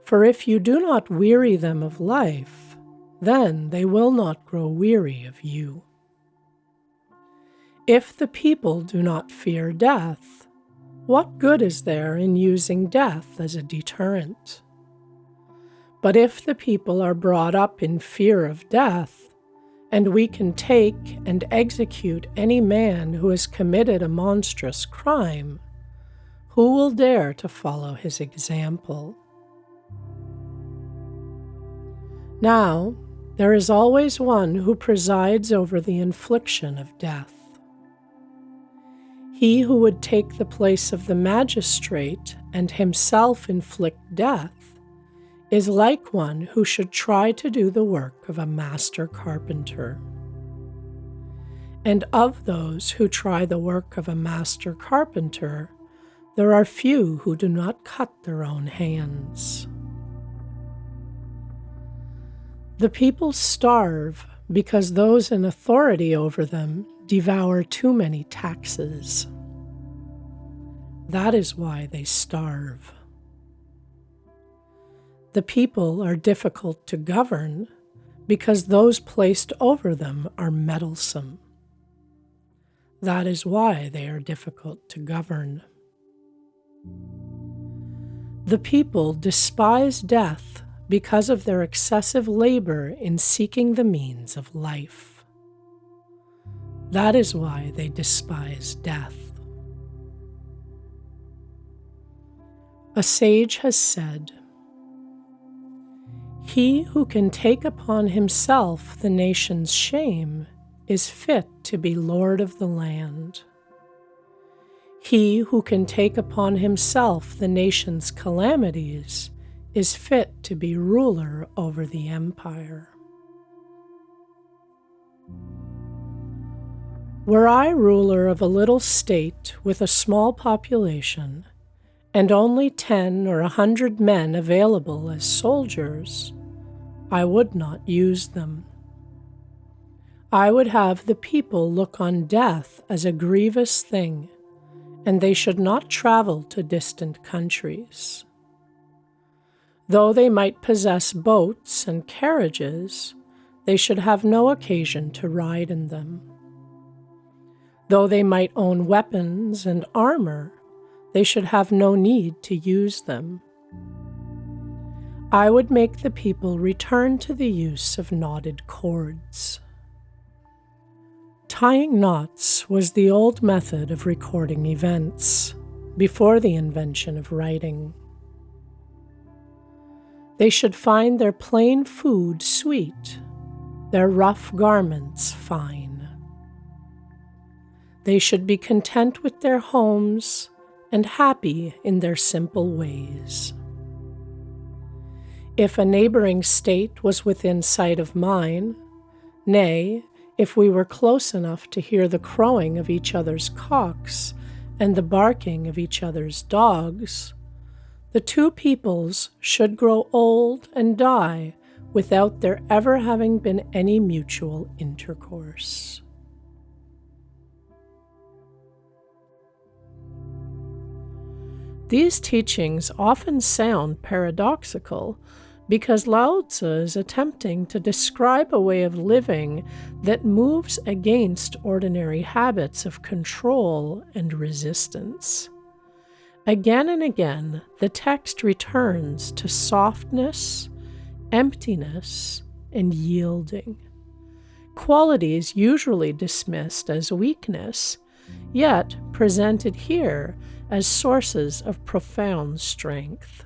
For if you do not weary them of life, then they will not grow weary of you. If the people do not fear death, what good is there in using death as a deterrent? But if the people are brought up in fear of death, and we can take and execute any man who has committed a monstrous crime, who will dare to follow his example? Now, there is always one who presides over the infliction of death. He who would take the place of the magistrate and himself inflict death is like one who should try to do the work of a master carpenter. And of those who try the work of a master carpenter, there are few who do not cut their own hands. The people starve because those in authority over them devour too many taxes. That is why they starve. The people are difficult to govern because those placed over them are meddlesome. That is why they are difficult to govern. The people despise death because of their excessive labor in seeking the means of life. That is why they despise death. A sage has said, "He who can take upon himself the nation's shame is fit to be lord of the land. He who can take upon himself the nation's calamities is fit to be ruler over the empire." Were I ruler of a little state with a small population, and only 10 or 100 men available as soldiers, I would not use them. I would have the people look on death as a grievous thing, and they should not travel to distant countries. Though they might possess boats and carriages, they should have no occasion to ride in them. Though they might own weapons and armor, they should have no need to use them. I would make the people return to the use of knotted cords. Tying knots was the old method of recording events, before the invention of writing. They should find their plain food sweet, their rough garments fine. They should be content with their homes and happy in their simple ways. If a neighboring state was within sight of mine, nay, if we were close enough to hear the crowing of each other's cocks and the barking of each other's dogs, the two peoples should grow old and die without there ever having been any mutual intercourse. These teachings often sound paradoxical because Lao Tzu is attempting to describe a way of living that moves against ordinary habits of control and resistance. Again and again, the text returns to softness, emptiness, and yielding, qualities usually dismissed as weakness, yet presented here as sources of profound strength.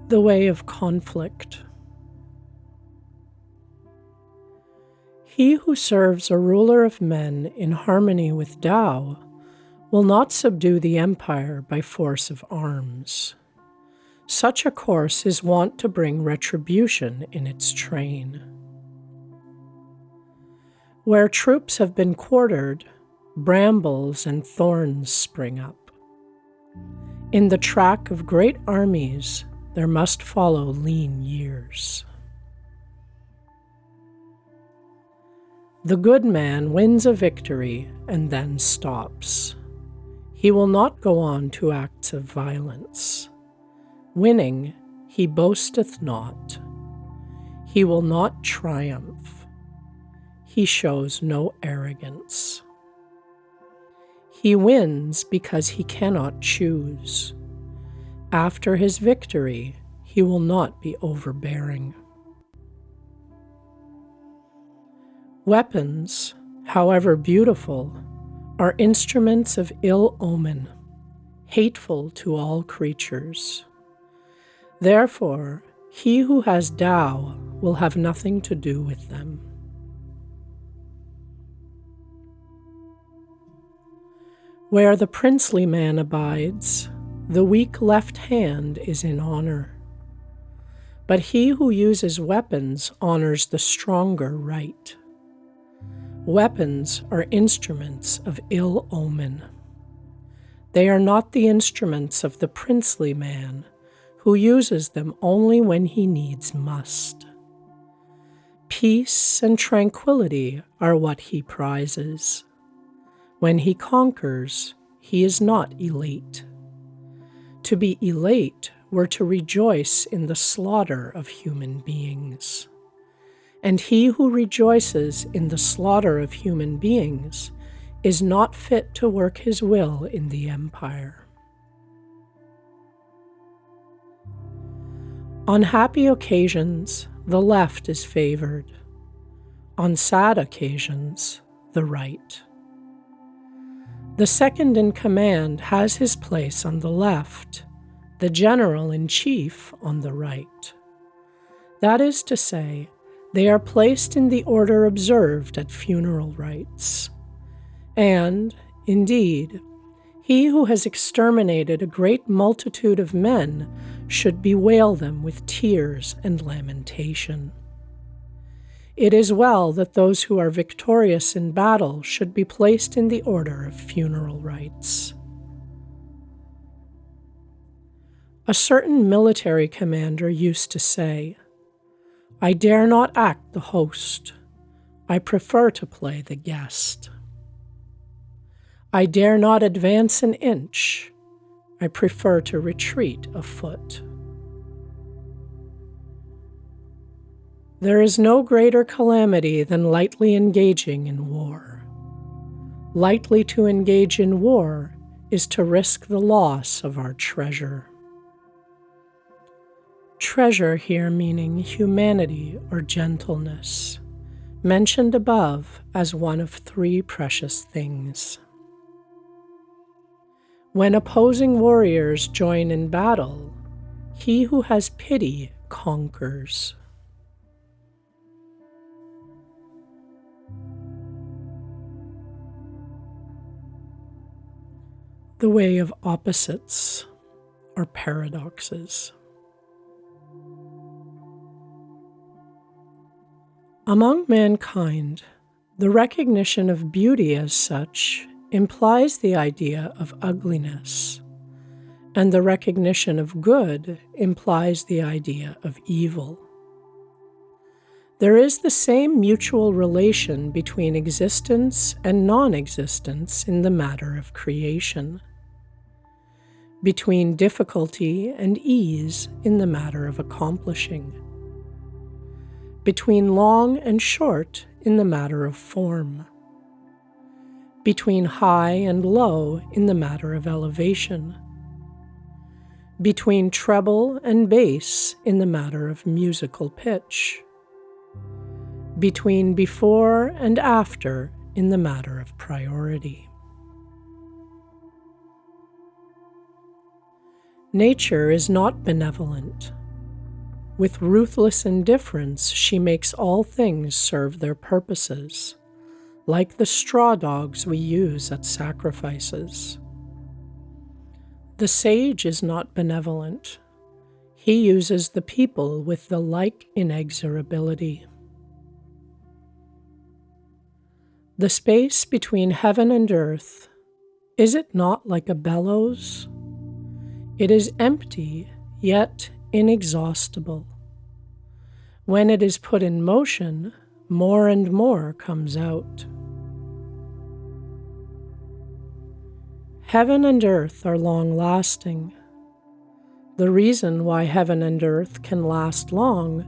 The way of conflict. He who serves a ruler of men in harmony with Tao will not subdue the empire by force of arms. Such a course is wont to bring retribution in its train. Where troops have been quartered, brambles and thorns spring up. In the track of great armies, there must follow lean years. The good man wins a victory and then stops. He will not go on to acts of violence. Winning, he boasteth not. He will not triumph. He shows no arrogance. He wins because he cannot choose. After his victory, he will not be overbearing. Weapons, however beautiful, are instruments of ill omen, hateful to all creatures. Therefore, he who has Tao will have nothing to do with them. Where the princely man abides, the weak left hand is in honor. But he who uses weapons honors the stronger right. Weapons are instruments of ill omen. They are not the instruments of the princely man, who uses them only when he needs must. Peace and tranquility are what he prizes. When he conquers, he is not elate. To be elate were to rejoice in the slaughter of human beings. And he who rejoices in the slaughter of human beings is not fit to work his will in the empire. On happy occasions, the left is favored. On sad occasions, the right. The second in command has his place on the left, the general-in-chief on the right. That is to say, they are placed in the order observed at funeral rites. And, indeed, he who has exterminated a great multitude of men should bewail them with tears and lamentation. It is well that those who are victorious in battle should be placed in the order of funeral rites. A certain military commander used to say, "I dare not act the host. I prefer to play the guest. I dare not advance an inch. I prefer to retreat a foot." There is no greater calamity than lightly engaging in war. Lightly to engage in war is to risk the loss of our treasure. Treasure here meaning humanity or gentleness, mentioned above as one of three precious things. When opposing warriors join in battle, he who has pity conquers. The way of opposites or paradoxes. Among mankind, the recognition of beauty as such implies the idea of ugliness, and the recognition of good implies the idea of evil. There is the same mutual relation between existence and non-existence in the matter of creation, between difficulty and ease in the matter of accomplishing, between long and short in the matter of form, between high and low in the matter of elevation, between treble and bass in the matter of musical pitch, between before and after in the matter of priority. Nature is not benevolent. With ruthless indifference, she makes all things serve their purposes, like the straw dogs we use at sacrifices. The sage is not benevolent. He uses the people with the like inexorability. The space between heaven and earth, is it not like a bellows? It is empty, yet inexhaustible. When it is put in motion, more and more comes out. Heaven and earth are long-lasting. The reason why heaven and earth can last long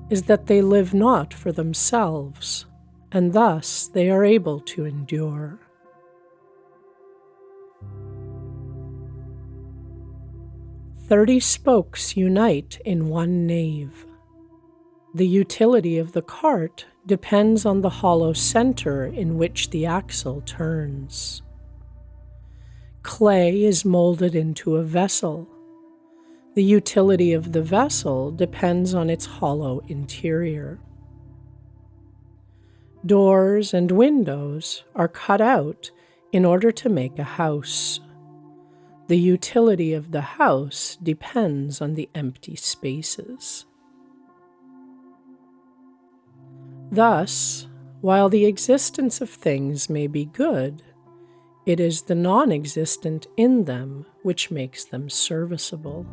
is that they live not for themselves, and thus they are able to endure. "30 spokes unite in one nave. The utility of the cart depends on the hollow center in which the axle turns. Clay is molded into a vessel. The utility of the vessel depends on its hollow interior. Doors and windows are cut out in order to make a house. The utility of the house depends on the empty spaces. Thus, while the existence of things may be good, it is the non-existent in them which makes them serviceable.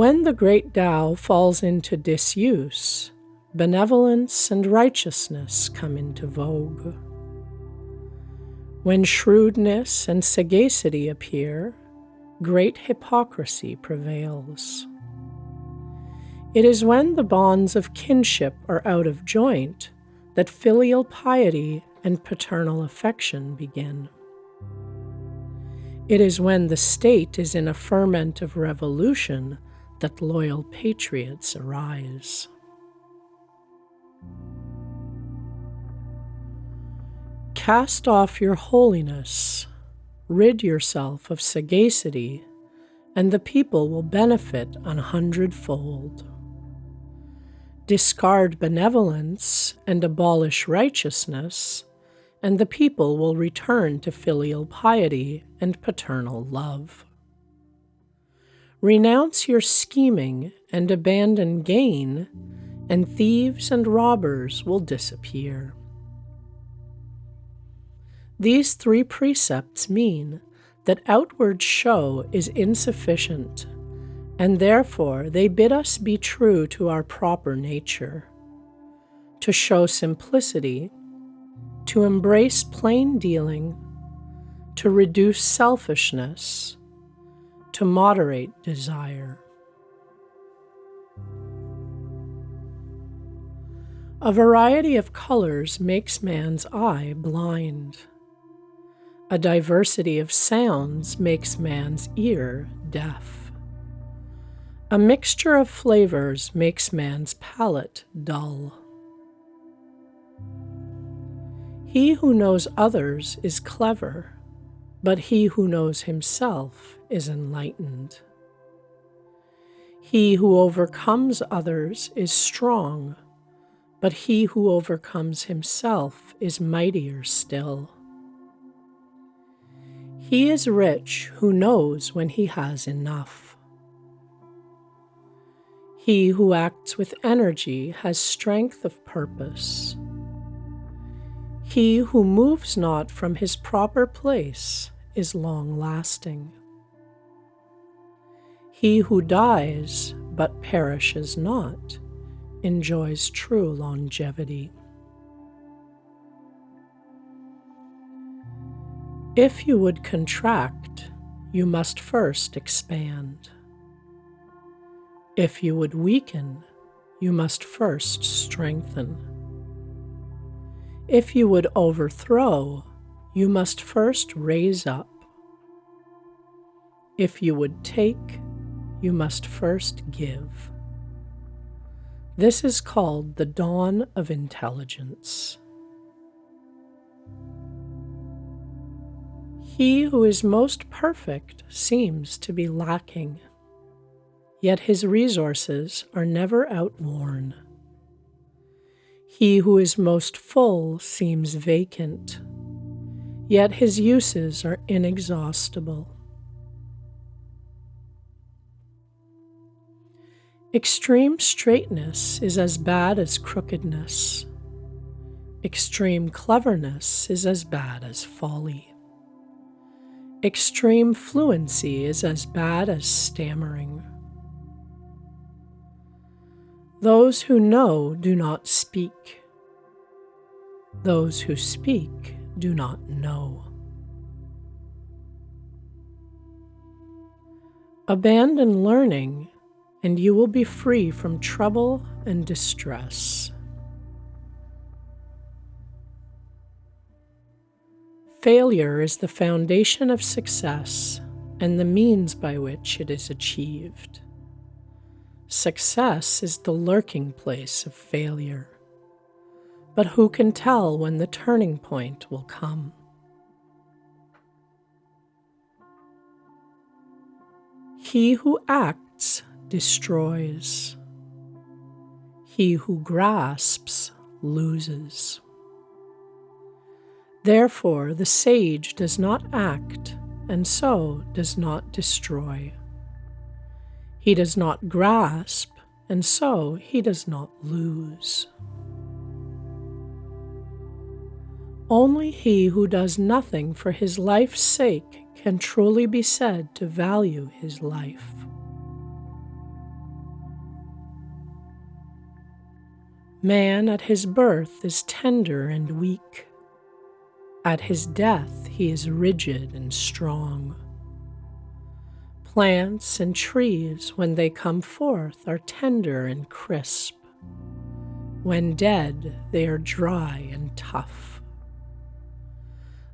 When the great Tao falls into disuse, benevolence and righteousness come into vogue. When shrewdness and sagacity appear, great hypocrisy prevails. It is when the bonds of kinship are out of joint that filial piety and paternal affection begin. It is when the state is in a ferment of revolution that loyal patriots arise. Cast off your holiness, rid yourself of sagacity, and the people will benefit 100-fold. Discard benevolence and abolish righteousness, and the people will return to filial piety and paternal love. Renounce your scheming and abandon gain, and thieves and robbers will disappear. These 3 precepts mean that outward show is insufficient, and therefore they bid us be true to our proper nature, to show simplicity, to embrace plain dealing, to reduce selfishness, to moderate desire. A variety of colors makes man's eye blind. A diversity of sounds makes man's ear deaf. A mixture of flavors makes man's palate dull. He who knows others is clever, but he who knows himself is enlightened. He who overcomes others is strong, but he who overcomes himself is mightier still. He is rich who knows when he has enough. He who acts with energy has strength of purpose. He who moves not from his proper place is long-lasting. He who dies but perishes not enjoys true longevity. If you would contract, you must first expand. If you would weaken, you must first strengthen. If you would overthrow, you must first raise up. If you would take, you must first give. This is called the dawn of intelligence. He who is most perfect seems to be lacking, yet his resources are never outworn. He who is most full seems vacant, yet his uses are inexhaustible. Extreme straightness is as bad as crookedness. Extreme cleverness is as bad as folly. Extreme fluency is as bad as stammering. Those who know do not speak. Those who speak do not know. Abandon learning, and you will be free from trouble and distress. Failure is the foundation of success and the means by which it is achieved. Success is the lurking place of failure, but who can tell when the turning point will come? He who acts destroys. He who grasps loses. Therefore, the sage does not act, and so does not destroy. He does not grasp, and so he does not lose. Only he who does nothing for his life's sake can truly be said to value his life. Man at his birth is tender and weak. At his death he is rigid and strong. Plants and trees, when they come forth, are tender and crisp. When dead, they are dry and tough.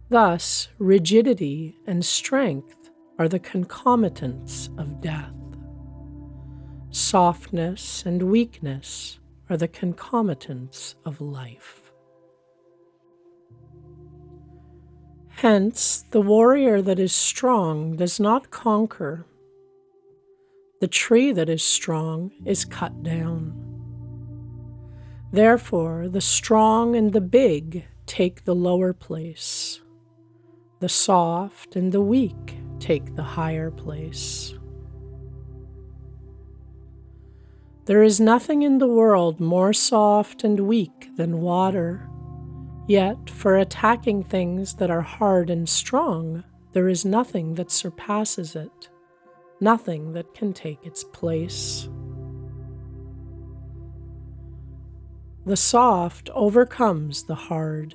Thus, rigidity and strength are the concomitants of death. Softness and weakness are the concomitants of life. Hence, the warrior that is strong does not conquer. The tree that is strong is cut down. Therefore, the strong and the big take the lower place. The soft and the weak take the higher place. There is nothing in the world more soft and weak than water. Yet, for attacking things that are hard and strong, there is nothing that surpasses it, nothing that can take its place. The soft overcomes the hard.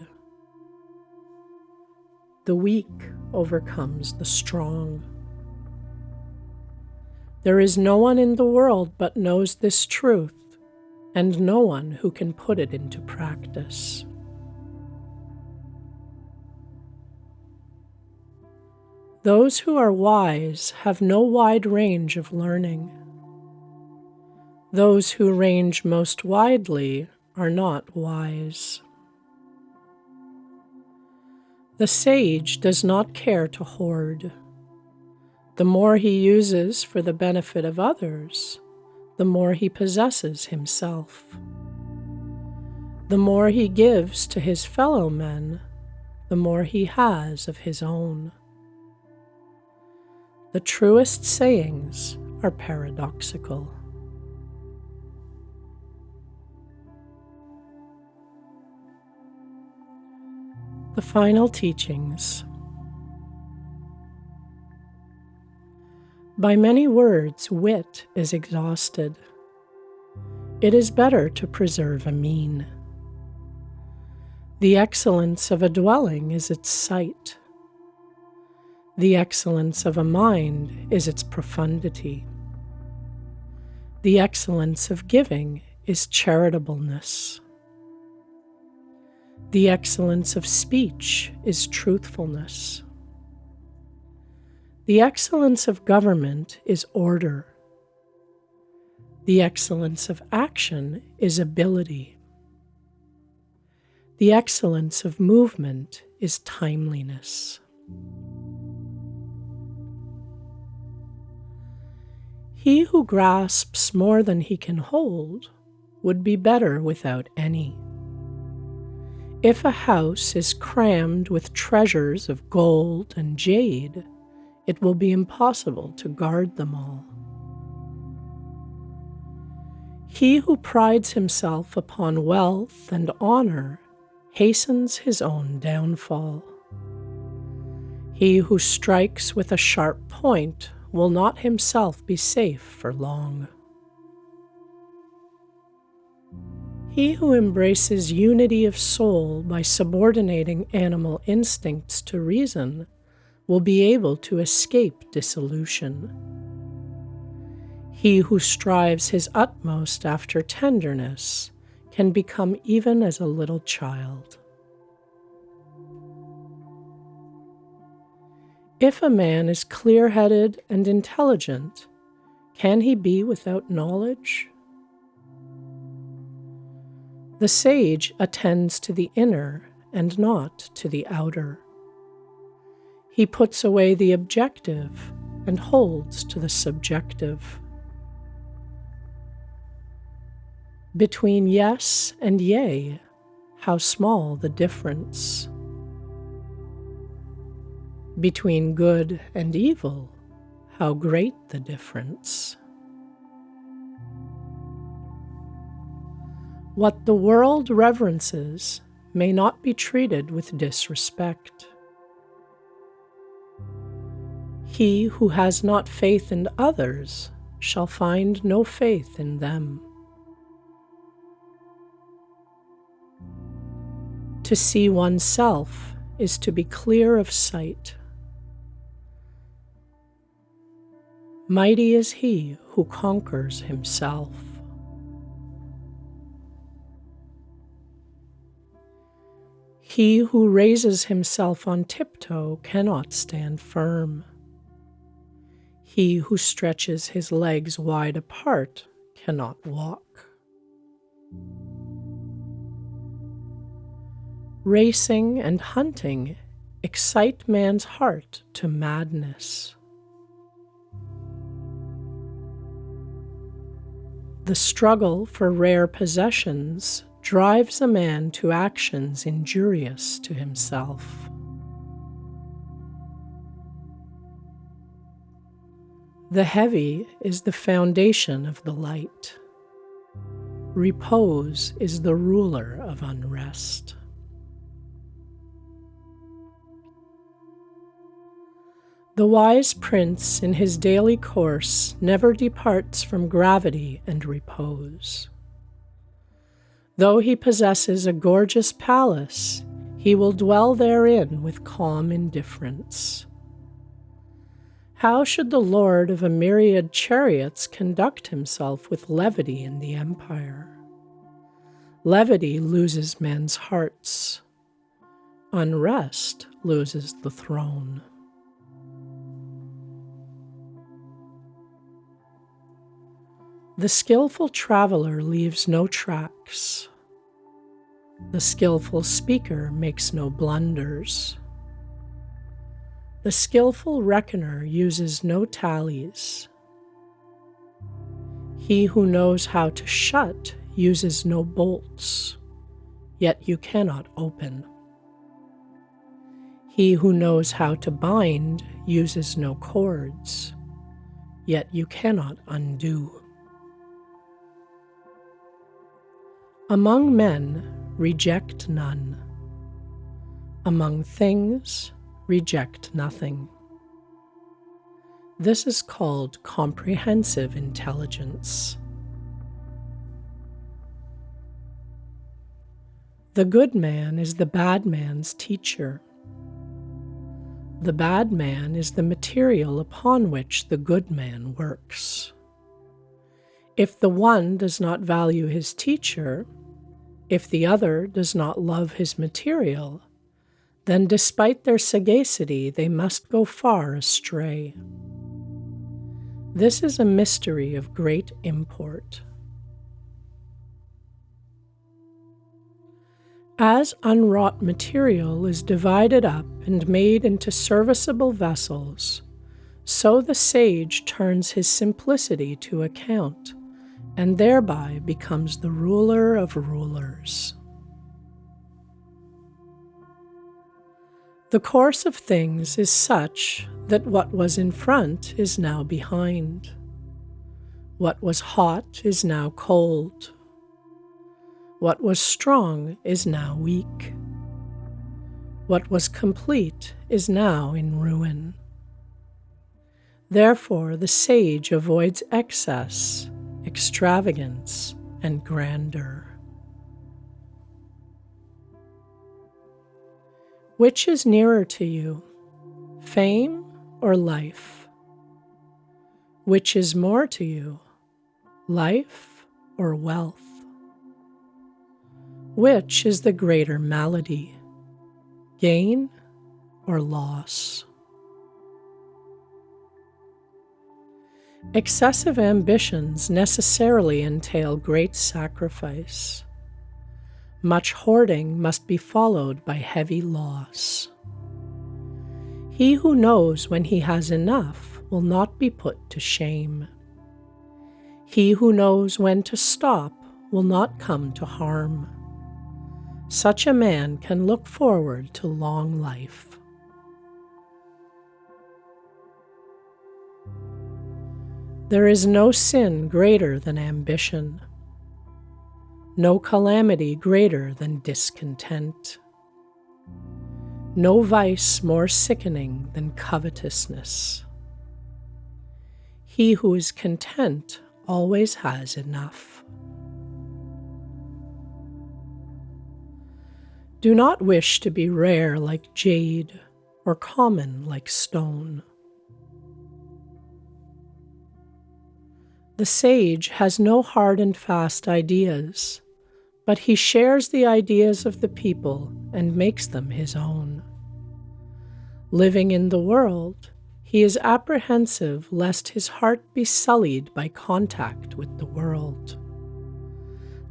The weak overcomes the strong. There is no one in the world but knows this truth, and no one who can put it into practice. Those who are wise have no wide range of learning. Those who range most widely are not wise. The sage does not care to hoard. The more he uses for the benefit of others, the more he possesses himself. The more he gives to his fellow men, the more he has of his own. The truest sayings are paradoxical. The final teachings. By many words, wit is exhausted. It is better to preserve a mean. The excellence of a dwelling is its site. The excellence of a mind is its profundity. The excellence of giving is charitableness. The excellence of speech is truthfulness. The excellence of government is order. The excellence of action is ability. The excellence of movement is timeliness. He who grasps more than he can hold would be better without any. If a house is crammed with treasures of gold and jade, it will be impossible to guard them all. He who prides himself upon wealth and honor hastens his own downfall. He who strikes with a sharp point will not himself be safe for long. He who embraces unity of soul by subordinating animal instincts to reason will be able to escape dissolution. He who strives his utmost after tenderness can become even as a little child. If a man is clear-headed and intelligent, can he be without knowledge? The sage attends to the inner and not to the outer. He puts away the objective and holds to the subjective. Between yes and yea, how small the difference. Between good and evil, how great the difference. What the world reverences may not be treated with disrespect. He who has not faith in others shall find no faith in them. To see oneself is to be clear of sight. Mighty is he who conquers himself. He who raises himself on tiptoe cannot stand firm. He who stretches his legs wide apart cannot walk. Racing and hunting excite man's heart to madness. The struggle for rare possessions drives a man to actions injurious to himself. The heavy is the foundation of the light. Repose is the ruler of unrest. The wise prince in his daily course never departs from gravity and repose. Though he possesses a gorgeous palace, he will dwell therein with calm indifference. How should the lord of a myriad chariots conduct himself with levity in the empire? Levity loses men's hearts. Unrest loses the throne. The skillful traveler leaves no tracks. The skillful speaker makes no blunders. The skillful reckoner uses no tallies. He who knows how to shut uses no bolts, yet you cannot open. He who knows how to bind uses no cords, yet you cannot undo. Among men, reject none. Among things, reject nothing. This is called comprehensive intelligence. The good man is the bad man's teacher. The bad man is the material upon which the good man works. If the one does not value his teacher, if the other does not love his material, then despite their sagacity, they must go far astray. This is a mystery of great import. As unwrought material is divided up and made into serviceable vessels, so the sage turns his simplicity to account, and thereby becomes the ruler of rulers. The course of things is such that what was in front is now behind. What was hot is now cold. What was strong is now weak. What was complete is now in ruin. Therefore, the sage avoids excess, extravagance, and grandeur. Which is nearer to you, fame or life? Which is more to you, life or wealth? Which is the greater malady, gain or loss? Excessive ambitions necessarily entail great sacrifice. Much hoarding must be followed by heavy loss. He who knows when he has enough will not be put to shame. He who knows when to stop will not come to harm. Such a man can look forward to long life. There is no sin greater than ambition, no calamity greater than discontent, no vice more sickening than covetousness. He who is content always has enough. Do not wish to be rare like jade or common like stone. The sage has no hard and fast ideas, but he shares the ideas of the people and makes them his own. Living in the world, he is apprehensive lest his heart be sullied by contact with the world.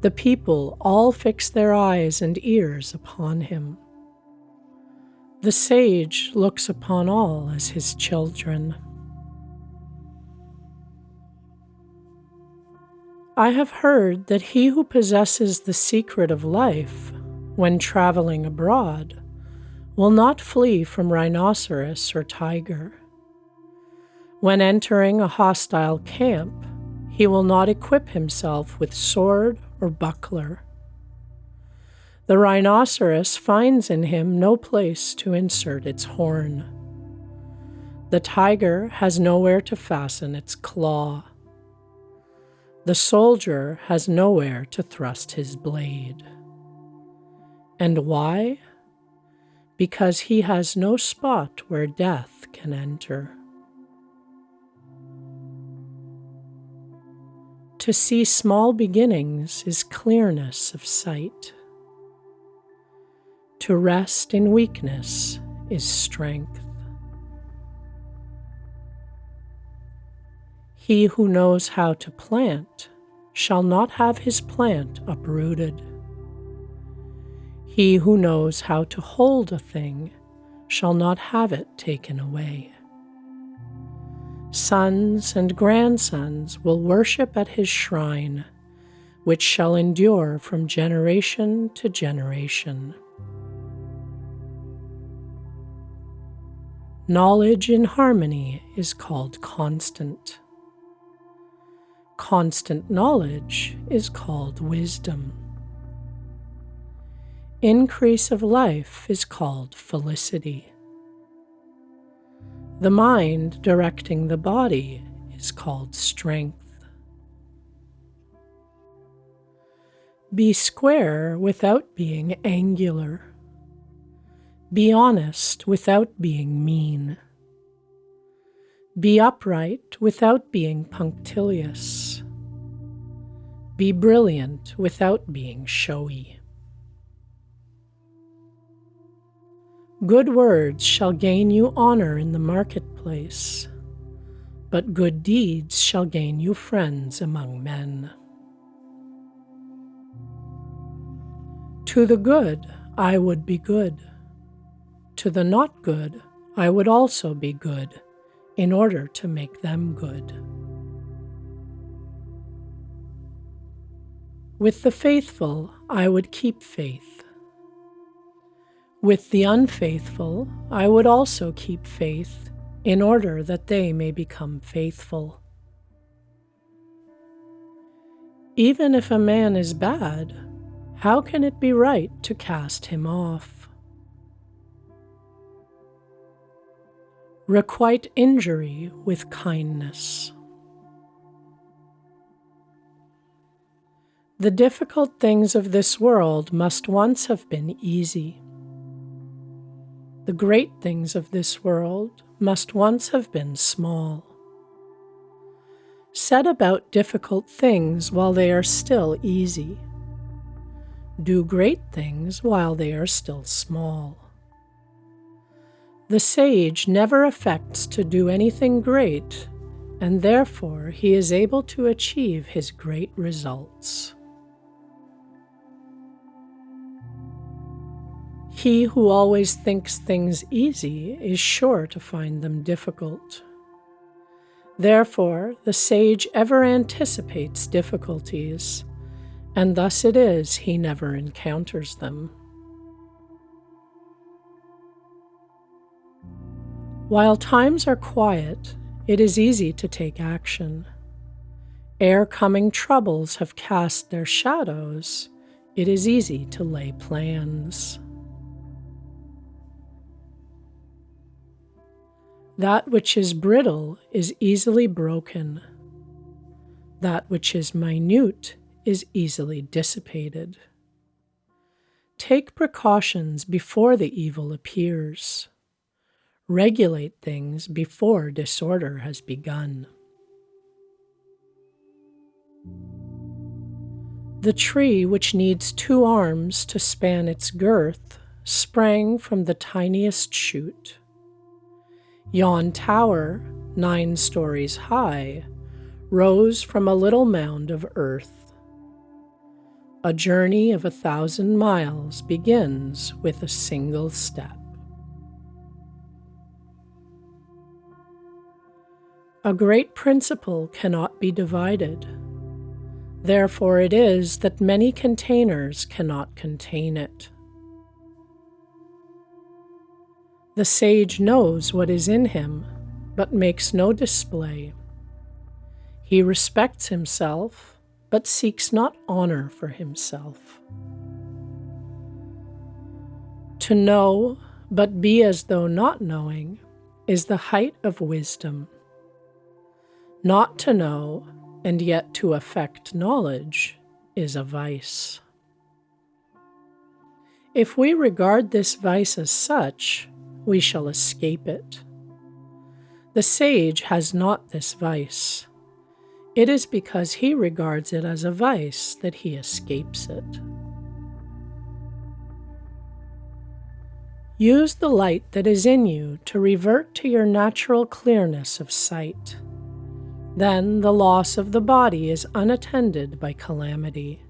The people all fix their eyes and ears upon him. The sage looks upon all as his children. I have heard that he who possesses the secret of life, when traveling abroad, will not flee from rhinoceros or tiger. When entering a hostile camp, he will not equip himself with sword or buckler. The rhinoceros finds in him no place to insert its horn. The tiger has nowhere to fasten its claw. The soldier has nowhere to thrust his blade. And why? Because he has no spot where death can enter. To see small beginnings is clearness of sight. To rest in weakness is strength. He who knows how to plant shall not have his plant uprooted. He who knows how to hold a thing shall not have it taken away. Sons and grandsons will worship at his shrine, which shall endure from generation to generation. Knowledge in harmony is called constant. Constant knowledge is called wisdom. Increase of life is called felicity. The mind directing the body is called strength. Be square without being angular. Be honest without being mean. Be upright without being punctilious. Be brilliant without being showy. Good words shall gain you honor in the marketplace, but good deeds shall gain you friends among men. To the good I would be good. To the not good I would also be good, in order to make them good. With the faithful I would keep faith. With the unfaithful I would also keep faith, in order that they may become faithful. Even if a man is bad, how can it be right to cast him off? Requite injury with kindness. The difficult things of this world must once have been easy. The great things of this world must once have been small. Set about difficult things while they are still easy. Do great things while they are still small. The sage never affects to do anything great, and therefore he is able to achieve his great results. He who always thinks things easy is sure to find them difficult. Therefore, the sage ever anticipates difficulties, and thus it is he never encounters them. While times are quiet, it is easy to take action. Ere coming troubles have cast their shadows, it is easy to lay plans. That which is brittle is easily broken. That which is minute is easily dissipated. take precautions before the evil appears. Regulate things before disorder has begun. The tree which needs 2 arms to span its girth sprang from the tiniest shoot. Yon tower, 9 stories high, rose from a little mound of earth. A journey of 1,000 miles begins with a single step. A great principle cannot be divided. Therefore it is that many containers cannot contain it. The sage knows what is in him, but makes no display. He respects himself, but seeks not honor for himself. To know, but be as though not knowing, is the height of wisdom. Not to know, and yet to affect knowledge, is a vice. If we regard this vice as such, we shall escape it. The sage has not this vice. It is because he regards it as a vice that he escapes it. Use the light that is in you to revert to your natural clearness of sight. Then the loss of the body is unattended by calamity.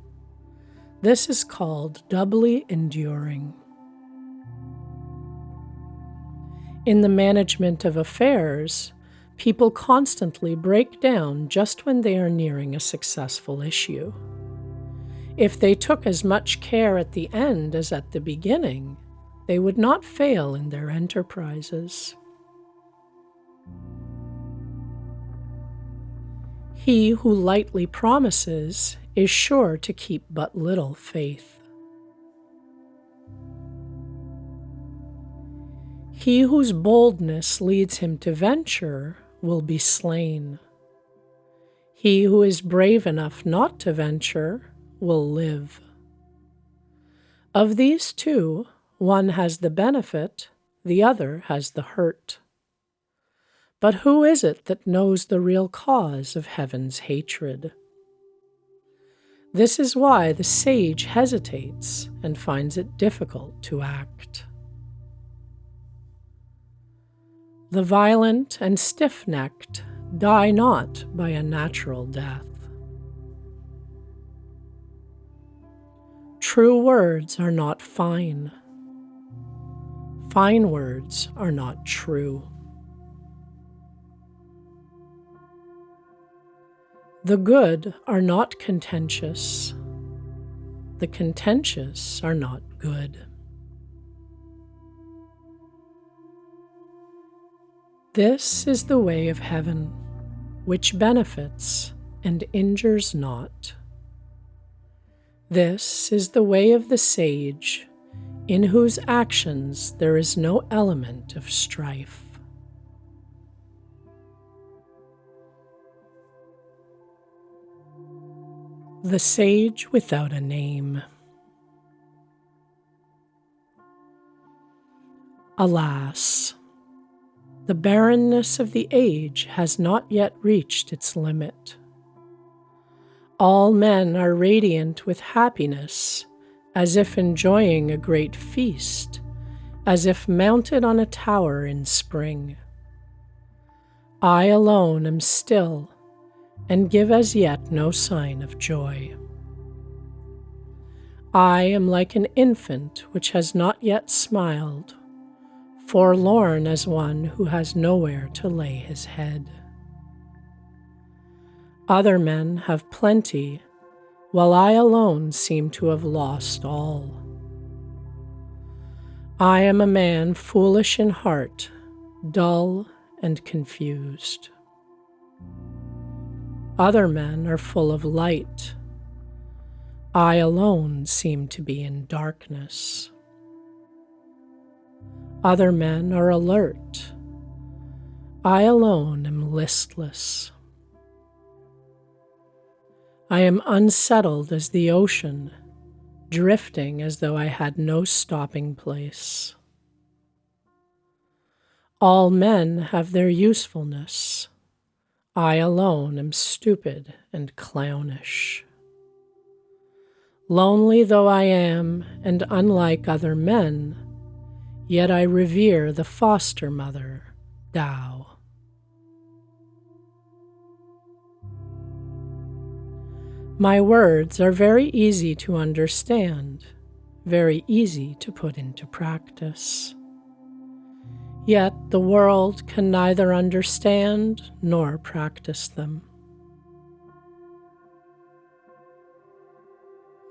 This is called doubly enduring. In the management of affairs, people constantly break down just when they are nearing a successful issue. If they took as much care at the end as at the beginning, they would not fail in their enterprises. He who lightly promises is sure to keep but little faith. He whose boldness leads him to venture will be slain. He who is brave enough not to venture will live. Of these 2, one has the benefit, the other has the hurt. But who is it that knows the real cause of heaven's hatred? This is why the sage hesitates and finds it difficult to act. The violent and stiff-necked die not by a natural death. True words are not fine. Fine words are not true. The good are not contentious. The contentious are not good. This is the way of heaven, which benefits and injures not. This is the way of the sage, in whose actions there is no element of strife. The sage without a name. Alas, the barrenness of the age has not yet reached its limit. All men are radiant with happiness, as if enjoying a great feast, as if mounted on a tower in spring. I alone am still, and give as yet no sign of joy. I am like an infant which has not yet smiled, forlorn as one who has nowhere to lay his head. Other men have plenty, while I alone seem to have lost all. I am a man foolish in heart, dull and confused. Other men are full of light. I alone seem to be in darkness. Other men are alert. I alone am listless. I am unsettled as the ocean, drifting as though I had no stopping place. All men have their usefulness. I alone am stupid and clownish. Lonely though I am, and unlike other men, yet I revere the foster mother, Tao. My words are very easy to understand, very easy to put into practice. Yet the world can neither understand nor practice them.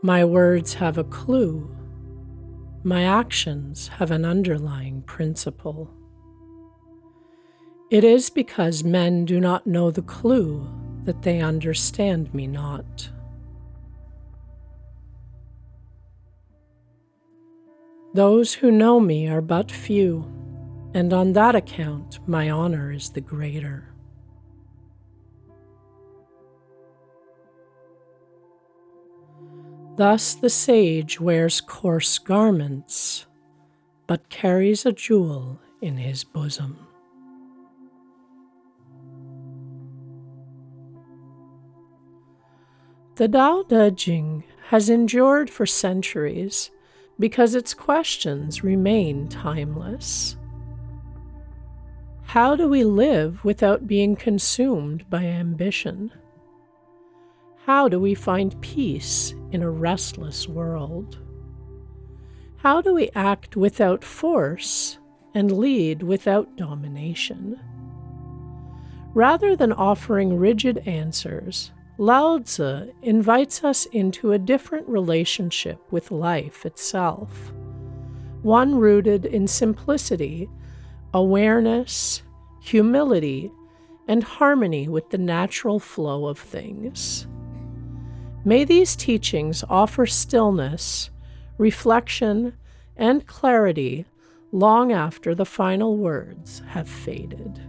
My words have a clue. My actions have an underlying principle. It is because men do not know the clue that they understand me not. Those who know me are but few, and on that account my honor is the greater. Thus the sage wears coarse garments, but carries a jewel in his bosom. The Tao Te Ching has endured for centuries because its questions remain timeless. How do we live without being consumed by ambition? How do we find peace in a restless world? How do we act without force and lead without domination? Rather than offering rigid answers, Lao Tzu invites us into a different relationship with life itself, one rooted in simplicity, awareness, humility, and harmony with the natural flow of things. May these teachings offer stillness, reflection, and clarity long after the final words have faded.